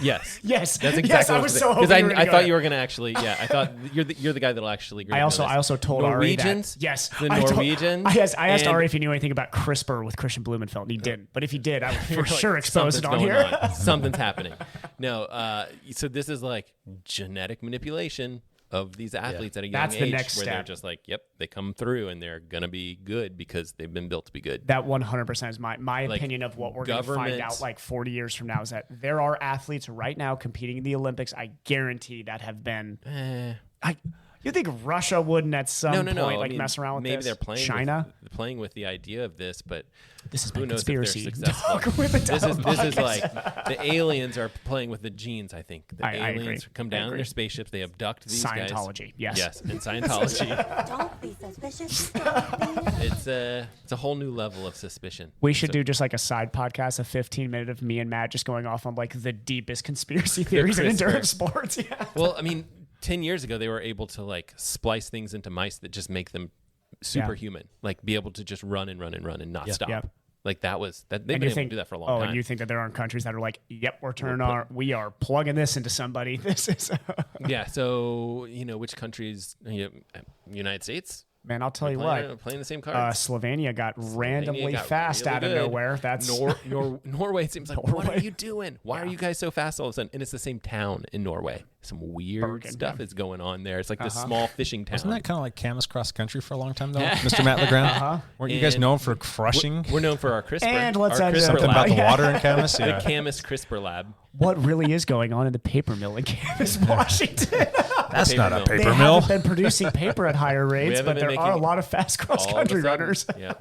Yes. Yes. That's exactly yes, what I was so hoping because you were I gonna thought go you were going to actually, I thought you're the guy that'll actually agree. I also told Ari that. Norwegians? Yes. The Norwegians? I asked Ari if he knew anything about CRISPR with Christian Blumenfeld, and he didn't. But if he did, I would for sure expose it on here. Something's happening. No, so this is like genetic manipulation of these athletes at a young age, the next where step. they're just like, yep, they come through and they're gonna be good because they've been built to be good. That 100% is my opinion of what we're going to find out 40 years from now, is that there are athletes right now competing in the Olympics, I guarantee, that have been... You think Russia wouldn't at some point mess around with maybe this? They're playing China? Playing with the idea of this, but this is who knows conspiracy. if they're successful. This is like the aliens are playing with the genes, I think. The aliens come down in their spaceships, they abduct these guys. Scientology, yes. Yes, and Scientology. Don't be suspicious. It's a whole new level of suspicion. We should do just like a side podcast, a 15-minute of me and Matt just going off on like the deepest conspiracy theories in endurance sports. Yeah. Well, I mean, 10 years ago, they were able to like splice things into mice that just make them superhuman, like be able to just run and not stop. Yep. Like that was that they've been able to do that for a long time. And you think that there aren't countries that are like, yep, we are plugging this into somebody. This is yeah. So which countries? United States. Man, I'll tell you what. Playing the same cards. Slovenia got randomly fast really out of nowhere. That's Norway seems like, what are you doing? Why are you guys so fast all of a sudden? And it's the same town in Norway. Some weird stuff is going on there. It's like this small fishing town. Wasn't that kind of like Camus cross country for a long time though, Mr. Matt LeGrand? Weren't you guys known for crushing? We're known for our CRISPR. And let's our CRISPR something lab. about the water in Camus. The Camus CRISPR lab. What really is going on in the paper mill in Camas, Washington? That's not a paper they mill. Haven't been producing paper at higher rates, but there are a lot of fast cross-country runners. Yeah.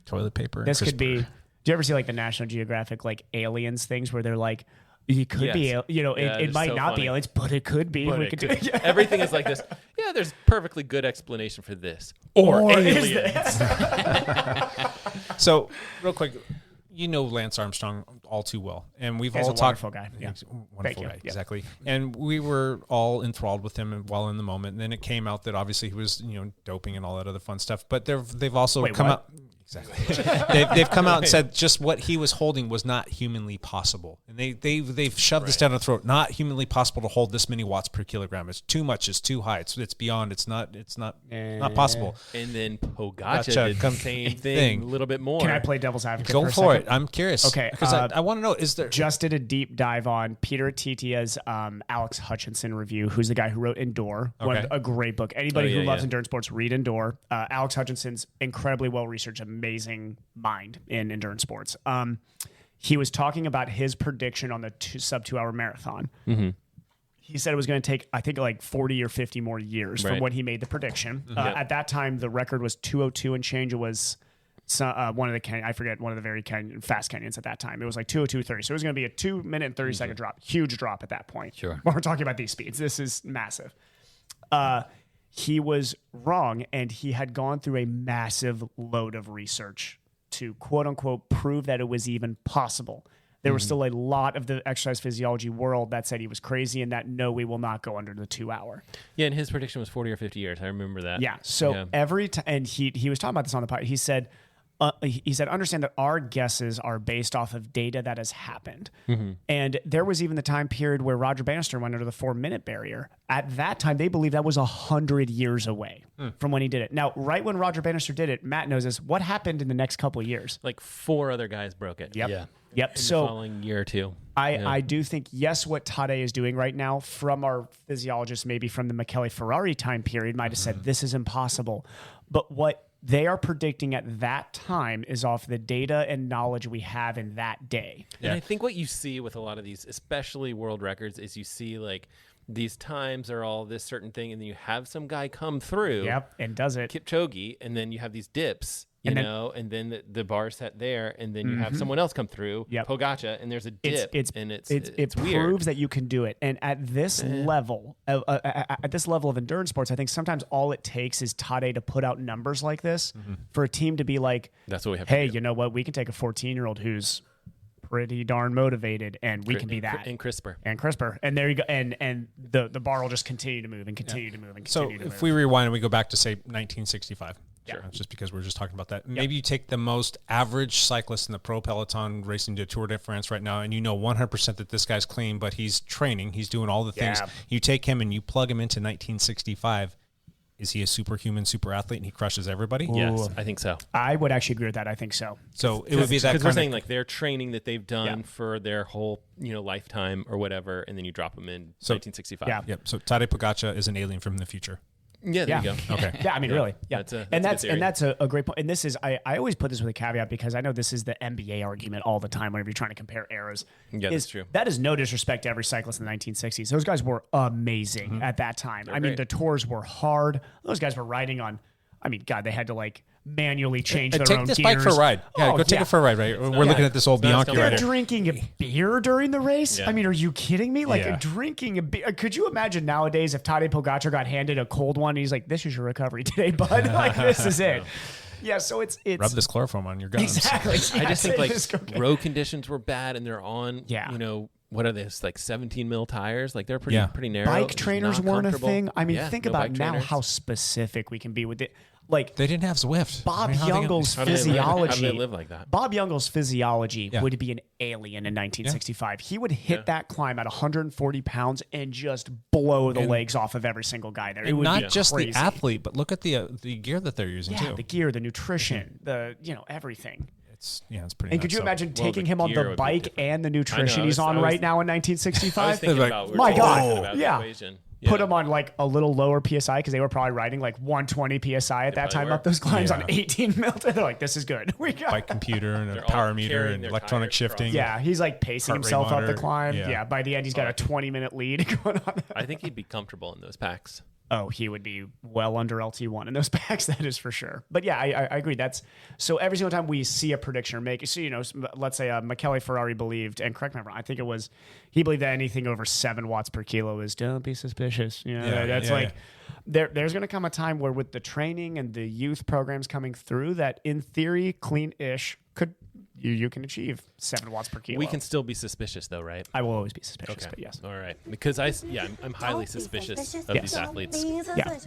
Toilet paper. This could be. Do you ever see like the National Geographic like aliens things where they're like, it could be, it might not be aliens, but it could be. But we could do it. Yeah. Everything is like this. Yeah, there's perfectly good explanation for this. Or aliens. So, real quick, Lance Armstrong all too well, and we've all talked. Wonderful guy. Yeah. Wonderful guy. Yeah. Exactly. And we were all enthralled with him while in the moment. And then it came out that obviously he was, doping and all that other fun stuff. But they've also come out. Exactly. They've come out and said just what he was holding was not humanly possible, and they've shoved this down our throat. Not humanly possible to hold this many watts per kilogram. It's too much. It's too high. It's beyond. It's not possible. And then Pogača did the same thing a little bit more. Can I play devil's advocate? Go for a for second? it. I'm curious. Okay, because I want to know: is there just did a deep dive on Peter Attia's Alex Hutchinson review, who's the guy who wrote Endure, a great book. Anybody who loves endurance sports, read Endure. Alex Hutchinson's incredibly well researched, amazing mind in endurance sports. He was talking about his prediction on the sub 2 hour marathon. Mm-hmm. He said it was going to take, I think, like 40 or 50 more years from when he made the prediction. At that time, the record was 2:02 and change. It was one of the very fast canyons at that time. It was like 2:02:30. So it was going to be a 2 minute and 30 second drop. Huge drop at that point. Sure. When we're talking about these speeds, this is massive. He was wrong, and he had gone through a massive load of research to quote unquote prove that it was even possible. There was still a lot of the exercise physiology world that said he was crazy and that no, we will not go under the 2 hour. Yeah, and his prediction was 40 or 50 years. I remember that. Yeah. So every time, and he was talking about this on the podcast. He said, understand that our guesses are based off of data that has happened. Mm-hmm. And there was even the time period where Roger Bannister went under the 4 minute barrier. At that time, they believed that was 100 years away from when he did it. Now, right when Roger Bannister did it, Matt knows this. What happened in the next couple of years? Like 4 other guys broke it. Yep. Yeah. Yep. In So the following year or two. I do think, yes, what Tadej is doing right now from our physiologists, maybe from the Michele Ferrari time period, might have said this is impossible. But what they are predicting at that time is off the data and knowledge we have in that day. And I think what you see with a lot of these, especially world records, is you see like these times are all this certain thing, and then you have some guy come through. Yep, and does it. Kipchoge, and then you have these dips. And then the bar set there, and then you have someone else come through, Pogača, and there's a dip, and it's it weird. proves that you can do it. And at this level, at this level of endurance sports, I think sometimes all it takes is Tadej to put out numbers like this for a team to be like, "That's what we have." Hey, to do. you know what? We can take a 14-year-old who's pretty darn motivated, and we can be that and crisper, and there you go. And the bar will just continue to move and continue to move and continue to move. So if we rewind and we go back to say 1965. Sure. Just because we're just talking about that. Maybe you take the most average cyclist in the pro peloton racing to Tour de France right now, and you know 100% that this guy's clean, but he's training, he's doing all the things. You take him and you plug him into 1965. Is he a superhuman, super athlete, and he crushes everybody? Yes, I think so. I would actually agree with that. I think so. So it would be that because we're saying like their training that they've done for their whole lifetime or whatever, and then you drop them in 1965. Yeah. Yep. So Tadej Pogača is an alien from the future. Yeah, there you go. Okay. Yeah, I mean, really. Yeah. That's a great point. And this is, I always put this with a caveat because I know this is the NBA argument all the time whenever you're trying to compare eras. Yeah, that's true. That is no disrespect to every cyclist in the 1960s. Those guys were amazing at that time. I mean, the tours were hard. Those guys were riding on, I mean, God, they had to like manually change their take own this gears. bike for a ride. Yeah, go take it for a ride, right? We're looking at this old Bianchi right They're here. drinking a beer during the race? Yeah. I mean, are you kidding me? Like drinking a beer. Could you imagine nowadays if Tadej Pogačar got handed a cold one and he's like, this is your recovery today, bud. Like, this is it. Yeah, so it's rub this chloroform on your gums. Exactly. I just think like road conditions were bad, and they're on, Yeah. what are this, like 17 mil tires? Like they're pretty narrow. Bike It's trainers not weren't a comfortable. thing. I mean, Yeah, think no about bike now trainers. how specific we can be with it. Like They didn't have Zwift. Bob how they gonna- Youngle's How do they live? physiology. How do they live like that? Bob Youngle's physiology would be an alien in 1965. He would hit that climb at 140 pounds and just blow the legs off of every single guy there. It And would not be just crazy. the athlete, but look at the gear that they're using Yeah, too. the gear, the nutrition, the everything. It's pretty. And could nuts. you So- imagine taking the him on gear the would be bike different. and the nutrition I know, he's on I was- right now in I was 1965? thinking Like, about my God, about the yeah. equation. Put them on like a little lower PSI because they were probably riding like 120 PSI at that probably time were. up those climbs on Yeah. 18 mil. They're like, this is good. We got bike computer and a They're all power meter carrying and their electronic tires shifting. Yeah, he's like pacing Heart rate himself up the monitor. climb. Yeah. Yeah, by the end, he's got a 20-minute lead going on. I think he'd be comfortable in those packs. Oh, he would be well under LT1 in those packs, that is for sure. But yeah, I agree. That's so every single time we see a prediction or make, so let's say Michele Ferrari believed, and correct me if I'm wrong, I think it was he believed that anything over 7 watts per kilo is don't be suspicious. There's going to come a time where with the training and the youth programs coming through, that in theory, clean-ish could you can achieve 7 watts per kilo. We can still be suspicious, though, right? I will always be suspicious, Okay. but yes. All right. Because I'm highly suspicious of these athletes. Yeah.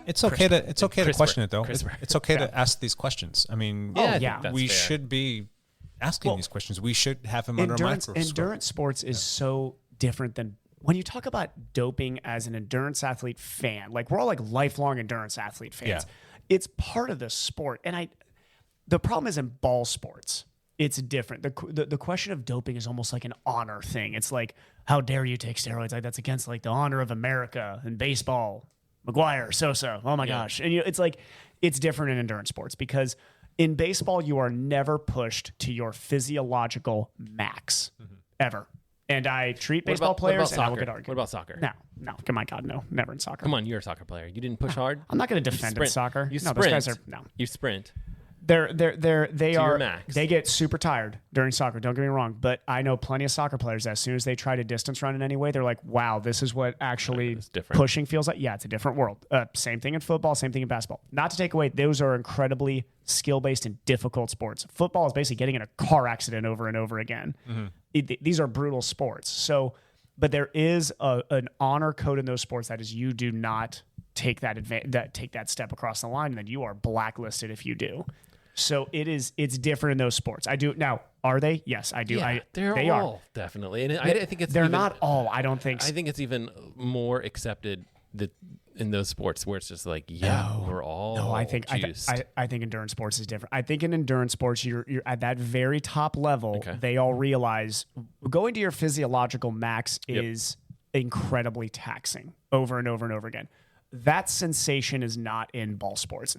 It's okay to CRISPR. question it though. CRISPR. It's okay to ask these questions. I mean, Yeah, I think that's we fair. should be asking these questions. We should have him under a microscope. Endurance sports is so different than when you talk about doping as an endurance athlete fan. Like we're all like lifelong endurance athlete fans. Yeah. It's part of the sport, and the problem is in ball sports. It's different. The question of doping is almost like an honor thing. It's like, how dare you take steroids? Like that's against like the honor of America in baseball. McGuire, Sosa. Oh my gosh. And it's like, it's different in endurance sports because in baseball, you are never pushed to your physiological max ever. And I treat baseball players and I will get argued. What about soccer? No. Come on, God, no. Never in soccer. Come on, you're a soccer player. You didn't push hard? I'm not going to defend in soccer. You no, sprint. those guys are, no. You sprint. They your max. They get super tired during soccer. Don't get me wrong, but I know plenty of soccer players that as soon as they try to distance run in any way, they're like, "Wow, this is what actually pushing feels like." Yeah, it's a different world. Same thing in football. Same thing in basketball. Not to take away, those are incredibly skill based and difficult sports. Football is basically getting in a car accident over and over again. These are brutal sports. So, but there is an honor code in those sports that is you do not take that step across the line, and then you are blacklisted if you do. So it's different in those sports. I do now. Are they? Yes, I do. Yeah, They all are definitely, and I think it's they're not all. I don't think. I think it's even more accepted that in those sports where it's just like, we're all No, I think juiced. I think endurance sports is different. I think in endurance sports, you're at that very top level. They all realize going to your physiological max is incredibly taxing over and over and over again. That sensation is not in ball sports.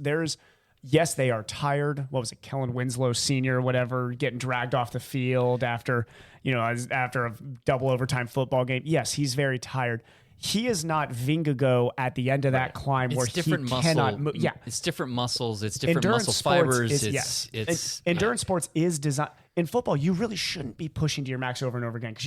Yes, they are tired. What was it, Kellen Winslow Sr. or whatever, getting dragged off the field after a double overtime football game. Yes, he's very tired. He is not Vingegaard at the end of that climb where he cannot move. Yeah, it's different muscles. It's different endurance muscle fibers. It's endurance sports is designed. In football, you really shouldn't be pushing to your max over and over again because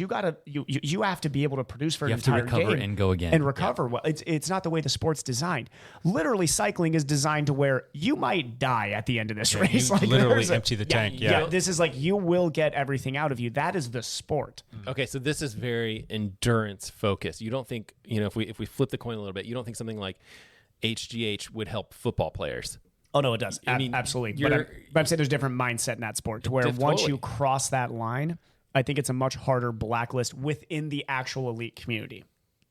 you have to be able to produce for an entire game. You have to recover and go again. And recover. Well, it's not the way the sport's designed. Literally, cycling is designed to where you might die at the end of this race. You literally empty the tank. Yeah, this is like you will get everything out of you. That is the sport. Okay, so this is very endurance focused. You don't think, if we flip the coin a little bit, you don't think something like HGH would help football players? Oh, no, it does. Absolutely. But I'm saying there's a different mindset in that sport to where once you cross that line, I think it's a much harder blacklist within the actual elite community.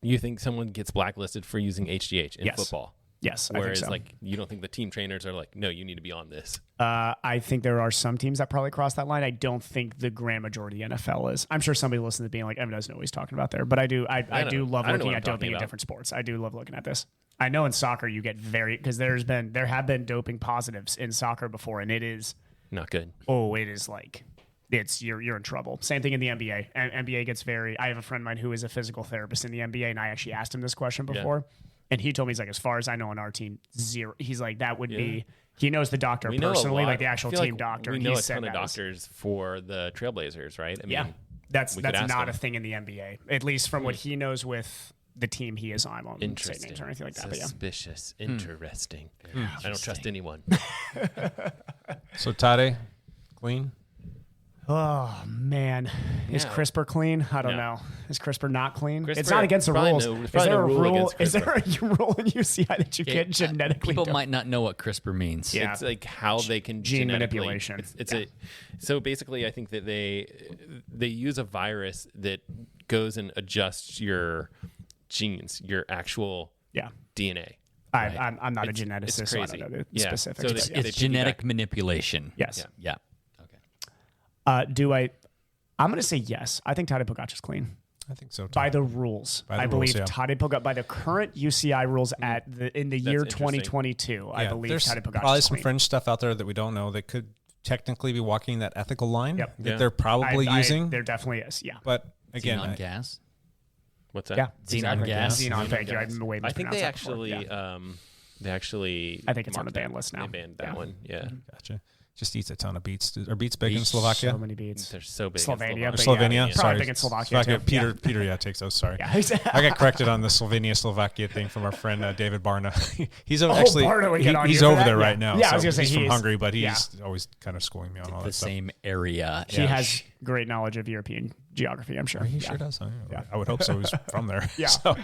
You think someone gets blacklisted for using HGH in football? Yes, Whereas, I think so. you don't think the team trainers are like, no, you need to be on this? I think there are some teams that probably cross that line. I don't think the grand majority of the NFL is. I'm sure somebody listening to being like, Evan doesn't know what he's talking about there. But I do. I do love looking at doping in different sports. I do love looking at this. I know in soccer you get because there have been doping positives in soccer before, and it is not good. Oh, it is like you're in trouble. Same thing in the NBA. NBA gets very. I have a friend of mine who is a physical therapist in the NBA, and I actually asked him this question before, and he told me he's like, as far as I know on our team, 0. He's like, that would be. He knows the doctor personally, like the actual team doctor. We know a ton of doctors for the Trailblazers, right? I mean, that's not a thing in the NBA, at least from what he knows with the team he is on. Interesting. Names or anything like that. Suspicious. Interesting. I don't trust anyone. So Tade, clean? Oh man, is CRISPR clean? I don't know. Is CRISPR not clean? CRISPR, it's not against the rules. is there a rule? Is there a rule in UCI that you can't genetically? People might not know what CRISPR means. Yeah. It's like how they can gene manipulation. So basically, I think that they use a virus that goes and adjusts your genes, your actual DNA. I'm not a geneticist, so I don't know the specifics. So it's genetic manipulation. Yes. Yeah. I'm going to say yes. I think Tadej Pogacar is clean. I think so too. By the rules. I believe Tadej Pogacar, by the current UCI rules in the year 2022, I believe Tadej Pogacar is clean. There's probably some fringe stuff out there that we don't know that could technically be walking that ethical line that they're probably using. There definitely is, yeah. But again, xenon gas. What's that? Yeah, xenon gas. Xenon, thank you. I think they actually, I think it's on the ban list now. They banned that one. Yeah. Gotcha. Just eats a ton of beets. Are beets big in Slovakia? So many beets. They're so big. Slovenia. In but Slovenia. yeah, Sorry, probably big in Slovakia too. Peter, takes those. Sorry, Yeah. I got corrected on the Slovakia thing from our friend David Barna. He's Barna would get on he's you for over that? there Yeah. right now. Yeah, I so was gonna say he's from he is- Hungary, but he's yeah. always kind of schooling me on all The that stuff. same area. He has great knowledge of European geography, I'm sure. He Yeah. sure does. Yeah. I would hope so. He's from there. Yeah. So,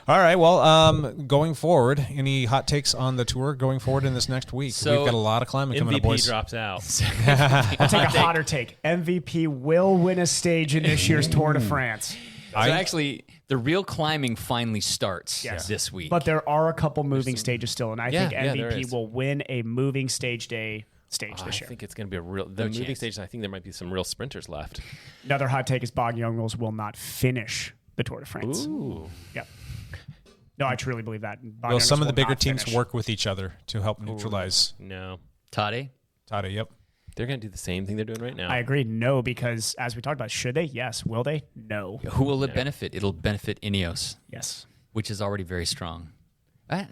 all right. Well, going forward, any hot takes on the tour going forward in this next week? So, We've got a lot of climbing coming up, MVP boys. drops out. I'll take a hotter take. MVP will win a stage in this year's Tour de France. So actually, the real climbing finally starts this week. But there are a couple moving stages still, and I think there MVP is. will win a moving stage day stage I this year. think it's going to be a real moving stage. I think there might be some real sprinters left. Another hot take is Bog Youngles will not finish the Tour de France. Ooh. Yep. No, I truly believe that. Bog Will Youngles some of the will bigger not teams finish. work with each other to help neutralize? No. Tade? Yep. They're going to do the same thing they're doing right now. I agree. No, because as we talked about, should they? Yes. Will they? No. Who will it benefit? It'll benefit Ineos, Yes. which is already very strong.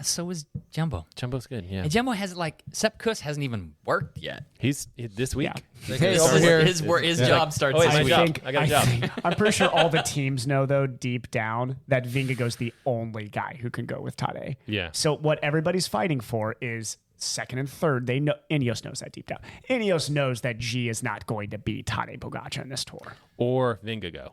So is Jumbo. Jumbo's good, yeah. And Jumbo has Sepp Kuss hasn't even worked yet. He's this week. Yeah. Hey, over here. His job starts Oh, it's this my week. job. I got a job. I'm pretty sure all the teams know, though, deep down, that Vingegaard's the only guy who can go with Tade. Yeah. So what everybody's fighting for is second and third. They know Ineos knows that deep down. Ineos knows that G is not going to beat Tadej Pogacar in this tour. Or Vingegaard.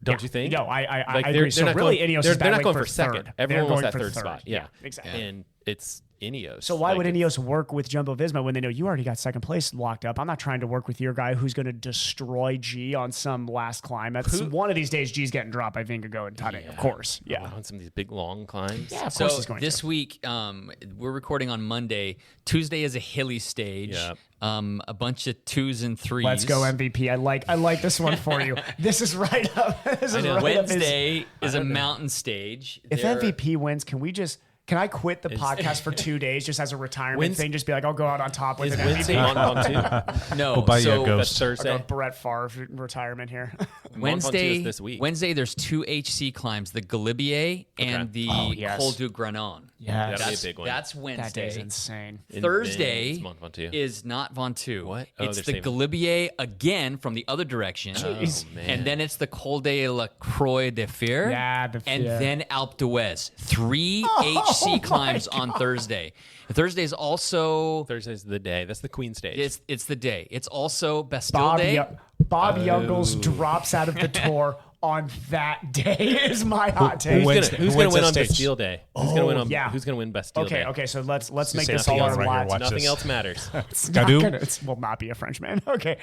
Don't you think? No, I Like, agree. they're So not really, going, Ineos they're, is they're not battling going for second. third. Everyone They're wants going that for third spot. Yeah, exactly. And it's Ineos. So why would Like, Ineos work with Jumbo Visma when they know you already got second place locked up? I'm not trying to work with your guy who's going to destroy G on some last climb. That's one of these days. G's getting dropped by Vingegaard and Tadej, of course. Yeah, on some of these big long climbs. yeah. Of So course he's going this to. week, we're recording on Monday. Tuesday is a hilly stage. Yep. A bunch of 2s and 3s. Let's go MVP. I like this one for you. This is right up. This is right up his- Wednesday is a mountain stage. If There- MVP wins, can I quit the podcast for 2 days just as a retirement thing? Just be like, I'll go out on top with Is an Wednesday MVP. on too? No, We'll buy you a so ghost. That's I'll go Thursday. Brett Favre retirement here. Wednesday is this week. Wednesday there's 2 HC climbs, the Galibier and the yes. Col du Granon. Yes. That'll be a big one. That's That Wednesday. day's insane. Thursday It's Mont Ventoux. is not Ventoux. What? Oh, It's they're the saving- Galibier again from the other direction. Jeez. man. And then it's the Col de la Croix de Fer. Yeah, and then Alpe d'Huez. 3 HC climbs on Thursday. Thursday is also Thursday's the day. That's the Queen stage. it's the day. It's also Bastille Day. Bob Youngles drops out of the tour on that day is my hot take. Who's Who going wins to win that on stage? Bastille Day? Who's going to win on? yeah. Who's going to win Bastille Day? Okay, so let's make say this all something our else right here. lives. Watch Nothing this. else matters. It's not Gadu? gonna, it will not be a Frenchman. Okay.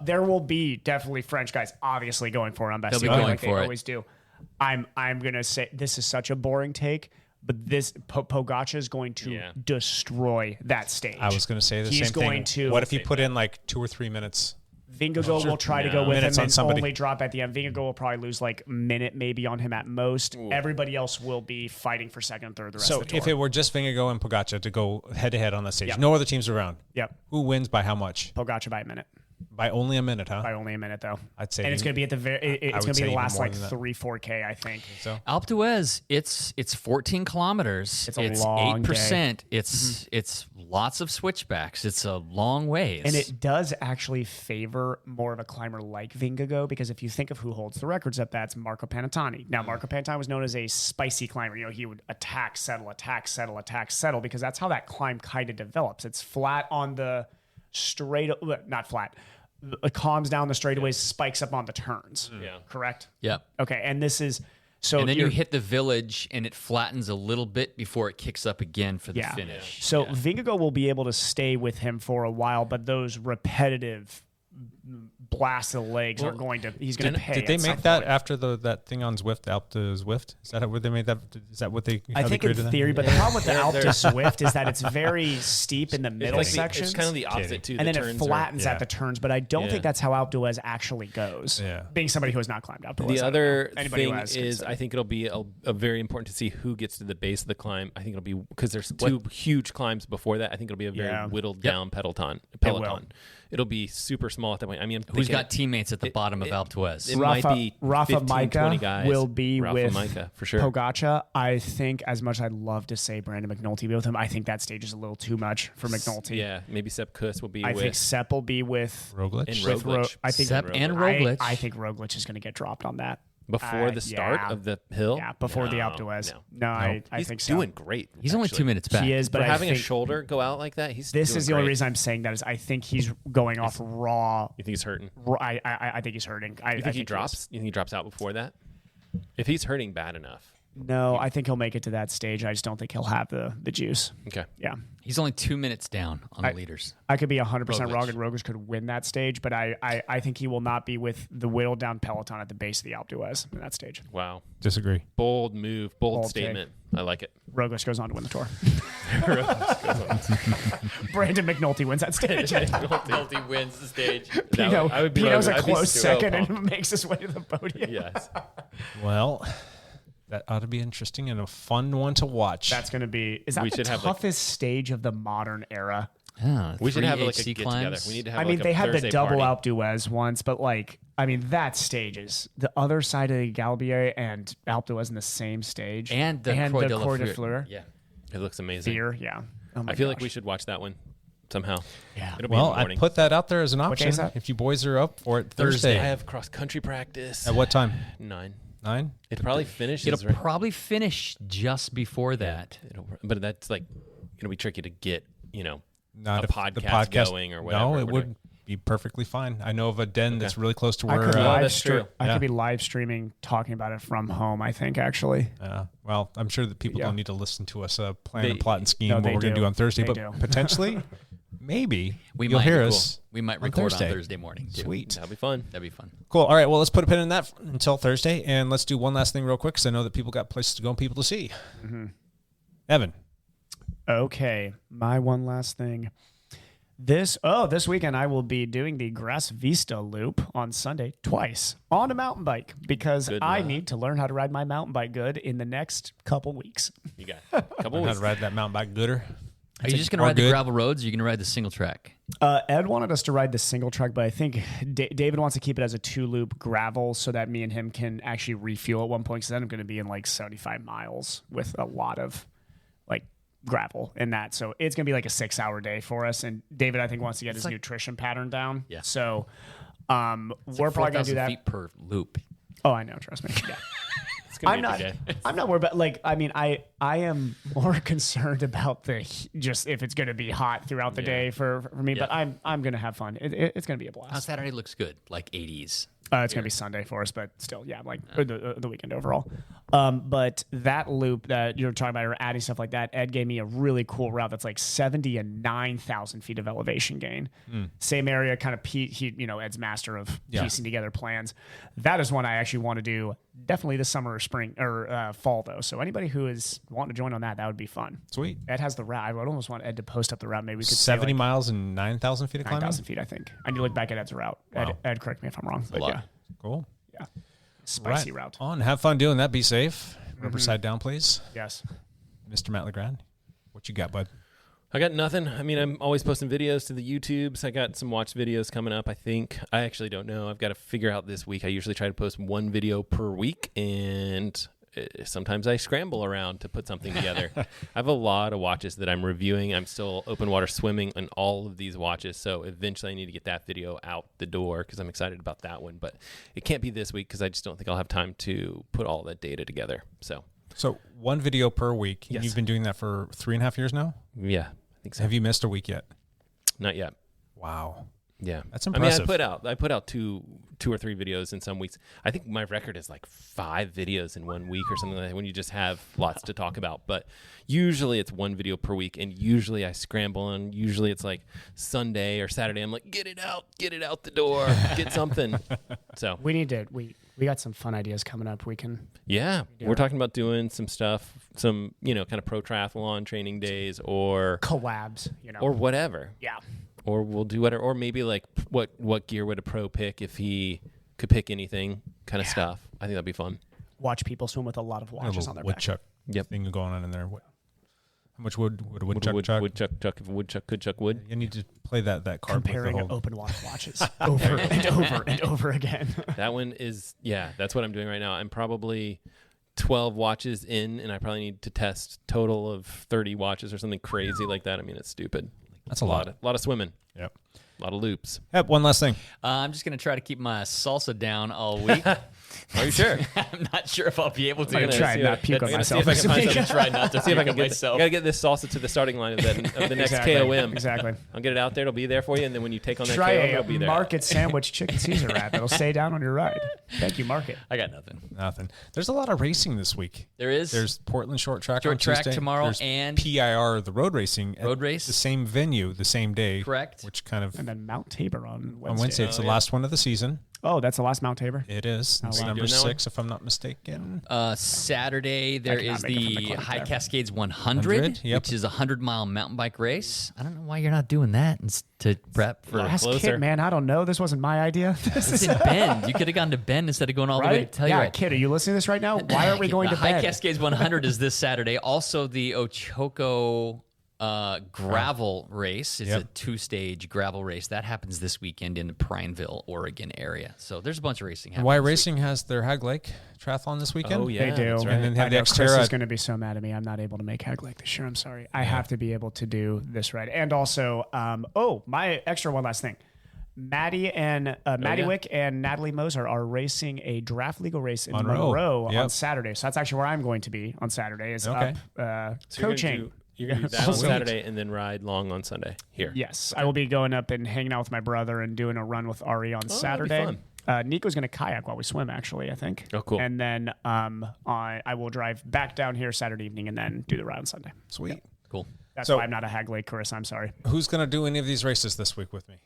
There will be definitely French guys obviously going for it on Bastille They'll be Day going like they for it. always do. I'm gonna say this is such a boring take, but this Pogacar is going to destroy that stage. I was going to say the He's same going thing. to. What if you put in like 2 or 3 minutes? Vingegaard will try to go with Minutes him on and somebody. only drop at the end. Vingegaard will probably lose like a minute maybe on him at most. Everybody else will be fighting for second and third the rest So of the tour. if it were just Vingegaard and Pogacar to go head to head on that stage, Yep. no other teams around. Yep. Who wins by how much? Pogacar by a minute. By only a minute, huh? By only a minute though. I'd say and it's even- going to be at the very. It's would going to be say the even last more like than that. 3-4K, I think. So Alpe d'Huez, it's 14 kilometers. It's a long day. 8%. It's lots of switchbacks. It's a long ways. And it does actually favor more of a climber like Vingegaard because if you think of who holds the records up, that's Marco Pantani. Now, Marco Pantani was known as a spicy climber. You know, he would attack, settle, attack, settle, attack, settle because that's how that climb kind of develops. It's flat on the straight, not flat. It calms down the straightaways, spikes up on the turns. Yeah. Correct? Yep. Okay, and this is so. And then you you're- hit the village and it flattens a little bit before it kicks up again for the Yeah. finish. So Vingegaard will be able to stay with him for a while, but those repetitive blasts of the legs are going to. He's going to pay. did they at some make that point. after that thing on Zwift, Alpe to Zwift? Is that what they made that? Is that what they? I how they think in created that? theory, but the problem with the Alpe to Swift is that it's very steep in the middle It's sections. It's kind of the opposite too. and the then it turns are- flattens at the turns, but I don't Yeah. think that's how Alpe d'Huez actually goes. Yeah. Being somebody who has not climbed Alpe d'Huez. The I don't other know. Anybody who thing has is, can I think it'll be a very important to see who gets to the base of the climb. I think it'll be because there's two huge climbs before that. I think it'll be a very whittled down peloton. will. it'll be super small at that point. I mean, Who's got teammates at the bottom of Alpe d'Huez? It might be Rafa 15, Micah 20 guys. will be Rafa with Micah, for sure. Pogačar. I think, as much as I'd love to say Brandon McNulty be with him, I think that stage is a little too much for McNulty. Yeah, maybe Sepp Kuss will be I with. think Sepp will be with Roglic. And with Roglic. I think Sepp and Roglic. I think Roglic is going to get dropped on that. Before the start of the hill? Yeah, before the No, Alpe d'Huez. no. I He's think so. doing great. He's only 2 minutes back. He is, but For I having a think shoulder go out like that, this doing is the only great. reason I'm saying that is I think he's going off raw. You think he's hurting? I think he's hurting. You think he drops? You think he drops out before that? If he's hurting bad enough. No, I think he'll make it to that stage. I just don't think he'll have the juice. Okay. Yeah. He's only 2 minutes down on the leaders. I could be 100% wrong, Roglic. and Roglic could win that stage, but I think he will not be with the whittled down peloton at the base of the Alpe d'Huez in that stage. Wow. Disagree. Bold move. Bold Bold statement. I like it. Roglic goes on to win the tour. Brandon McNulty wins that stage. McNulty wins the stage. I would be Pino's like- a I'd be close so second pumped. and makes his way to the podium. Yes. Well, that ought to be interesting and a fun one to watch. That's going to be. Is that We the should have, toughest stage of the modern era? We should have like a HC get together. climbs. We need to have I mean, like they a had the Thursday double party. Alpe d'Huez once, but that stage is the other side of the Galibier and Alpe d'Huez in the same stage, And the Croix de la Croix de Fleur. Fleur. Yeah. It looks amazing. Fear, yeah. Oh my I feel like gosh. we should watch that one somehow. Yeah. It'll be in Well, the I morning. put that out there as an day option is that? if you boys are up for it Thursday. Thursday. I have cross country practice. At what time? 9. 9? It probably finishes. It'll right? probably finish just before that. But that's like it'll be tricky to get Not a if the podcast going or whatever. No, we're it would doing. be perfectly fine. I know of a den that's really close to I where. could live that's stream. true. I Yeah. could be live streaming talking about it from home. I think actually. Well, I'm sure that people Yeah. don't need to listen to us plan They- and plot and scheme No, what they we're going to do. do on Thursday, They but do. potentially, maybe We you'll might hear be us. Cool. We might on record Thursday. on Thursday morning. Too. Sweet. That'll be fun. That'd be fun. Cool. All right. Well, let's put a pin in that until Thursday, and let's do one last thing real quick because I know that people got places to go and people to see. Mm-hmm. Evan. Okay, my one last thing. This weekend I will be doing the Grass Vista Loop on Sunday twice on a mountain bike because Good I luck. need to learn how to ride my mountain bike good in the next couple weeks. You got a couple Learn how weeks. to ride that mountain bike gooder. Are you just going to all ride the good. gravel roads or are you going to ride the single track? Ed wanted us to ride the single track, but I think David wants to keep it as a 2-loop gravel so that me and him can actually refuel at one point because then I'm going to be in like 75 miles with a lot of like gravel in that. So it's going to be like a 6-hour day for us. And David, I think, wants to get his nutrition pattern down. Yeah. So we're probably going to do 4,000 that. feet per loop. Oh, I know. Trust me. Yeah. It's gonna I'm be a not. good day. I'm not worried about I am more concerned about just if it's going to be hot throughout the day for me. Yeah. But I'm going to have fun. It's going to be a blast. Saturday looks good, like 80s. It's going to be Sunday for us, but still, yeah, like the weekend overall. But that loop that you're talking about, or adding stuff like that, Ed gave me a really cool route that's like 70 and 9,000 feet of elevation gain. Same area, kind of Ed's master of piecing together plans. That is one I actually want to do definitely this summer or spring or fall though. So anybody who is wanting to join on that would be fun. Sweet. Ed has the route. I would almost want Ed to post up the route. Maybe we could 70 say like miles and 9,000 feet of climbing? 9,000 feet, I think. I need to look back at Ed's route. Wow. Ed, correct me if I'm wrong. But lot. yeah. Cool. Yeah. Spicy Right route. on. Have fun doing that. Be safe. Riverside down, please. Yes. Mr. Matt Legrand, what you got, bud? I got nothing. I mean, I'm always posting videos to the YouTubes. I got some watch videos coming up, I think. I actually don't know. I've got to figure out this week. I usually try to post one video per week, and sometimes I scramble around to put something together. I have a lot of watches that I'm reviewing. I'm still open water swimming on all of these watches, so eventually I need to get that video out the door because I'm excited about that one. But it can't be this week because I just don't think I'll have time to put all that data together. So one video per week. Yes. You've been doing that for 3.5 years now? yeah, I think so. Have you missed a week yet? Not yet. Wow. Yeah, That's impressive. I mean, I put out two or three videos in some weeks. I think my record is like 5 videos in 1 week or something like that when you just have lots to talk about. But usually it's 1 video per week, and usually I scramble, and usually it's like Sunday or Saturday. I'm like, get it out the door, get something. So we got some fun ideas coming up. We can. yeah, we're talking about doing some stuff, some kind of pro triathlon training days or Collabs, or whatever. Yeah. Or we'll do whatever, or maybe like what gear would a pro pick if he could pick anything kind of stuff. I think that'd be fun. Watch people swim with a lot of watches on their back. woodchuck Yep. thing going on in there. How much wood would a woodchuck chuck? Woodchuck could chuck wood. You need to play that card. Comparing open watches over and over and over again. That one is, that's what I'm doing right now. I'm probably 12 watches in, and I probably need to test total of 30 watches or something crazy like that. I mean, it's stupid. That's a lot. A lot of swimming. Yep. A lot of loops. Yep. One last thing. I'm just going to try to keep my salsa down all week. Are you sure? I'm not sure if I'll be able to. I'm gonna try and not puke on myself. See if I can try not to see if I can puke on get myself. I gotta get this salsa to the starting line of the next KOM. Exactly. I'll get it out there. It'll be there for you, and then when you take on that Try KOM, a it'll be there. market sandwich chicken Caesar wrap. It'll stay down on your ride. Thank you, Market. I got nothing. Nothing. There's a lot of racing this week. There is. There's Portland Short Track Short on Track Tuesday. tomorrow There's and PIR, the road racing. Road race. The same venue, the same day. Correct. Which kind of And then Mount Tabor on Wednesday. on Wednesday. It's the last one of the season. Oh, that's the last Mount Tabor? It is. It's wow. number Doing that 6, if I'm not mistaken. Saturday, there cannot is make it from the the clinic High there. Cascades 100, yep. which is a 100-mile mountain bike race. I don't know why you're not doing that to prep for Last closer. kid, man, I don't know. This wasn't my idea. It's in Bend. You could have gone to Bend instead of going all the way to Telluride. Yeah, kid, are you listening to this right now? Why aren't we going to The High bed? Cascades 100 is this Saturday. Also, the Ochoco gravel race. It's a 2-stage gravel race. That happens this weekend in the Prineville, Oregon area. So there's a bunch of racing happening. Y this Racing has their Hag Lake Triathlon this weekend. Oh, yeah. They do. That's right. And then have I the know Chris Xterra. is going to be so mad at me. I'm not able to make Hag Lake this year. I'm sorry. I have to be able to do this right. And also, my extra one last thing. Maddie Wick and Natalie Moser are racing a draft legal race in Monroe Yep. on Saturday. So that's actually where I'm going to be on Saturday. Is Okay. up So you're coaching. gonna do that on Saturday and then ride long on Sunday here. Yes, I will be going up and hanging out with my brother and doing a run with Ari on Saturday. Nico's going to kayak while we swim, actually, I think. Oh, cool. And then I will drive back down here Saturday evening and then do the ride on Sunday. Sweet. Cool. That's So- why I'm not a Hag Lake Chris. I'm sorry. Who's going to do any of these races this week with me?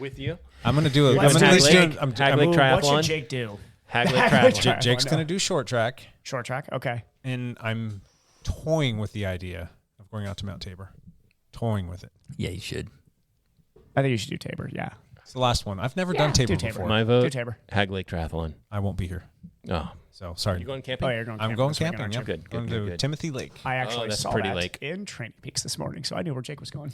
With you? I'm going to do it. Let's I'm Hag at least Lake. doing. Hag Lake What Triathlon. should Jake do? Hag Lake Hag Lake Triathlon. Triathlon. Jake's no. going to do short track, Short track? Okay. and I'm toying with the idea of going out to Mount Tabor. Toying with it. Yeah, you should. I think you should do Tabor, yeah. It's the last one. I've never done Tabor do Tabor. before. My Do vote, Tabor. Hag Lake Triathlon. I won't be here. Oh, So sorry. you going camping? Oh, yeah, you're going camping. I'm going this weekend, camping. aren't Yeah. you? Good, Going good, to good. Timothy Lake. I actually that's a saw pretty that lake. in Training Peaks this morning, so I knew where Jake was going.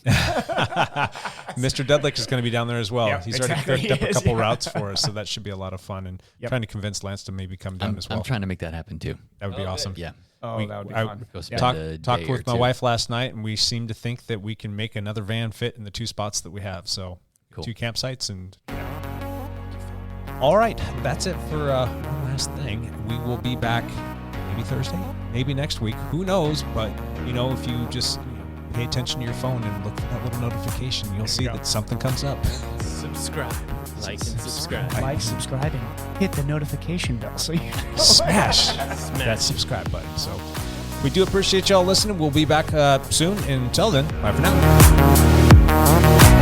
Mr. Deadlick is going to be down there as well. Yep, He's exactly. already cooked up He a is, couple yeah. routes for us, so that should be a lot of fun. And Yep. trying to convince Lance to maybe come down as well. I'm trying to make that happen too. That would be awesome. Yeah. Oh, that would be I fun. Go spend talked a talked day or with my two. wife last night, and we seem to think that we can make another van fit in the 2 spots that we have. So Cool. 2 campsites and. All right, that's it for one last thing. We will be back maybe Thursday, maybe next week. Who knows? But if you just pay attention to your phone and look for that little notification, you'll see that something comes up. Subscribe. Like and subscribe. Like, subscribe, and hit the notification bell so you know. Smash that subscribe button. So we do appreciate y'all listening. We'll be back soon. Until then, bye for now.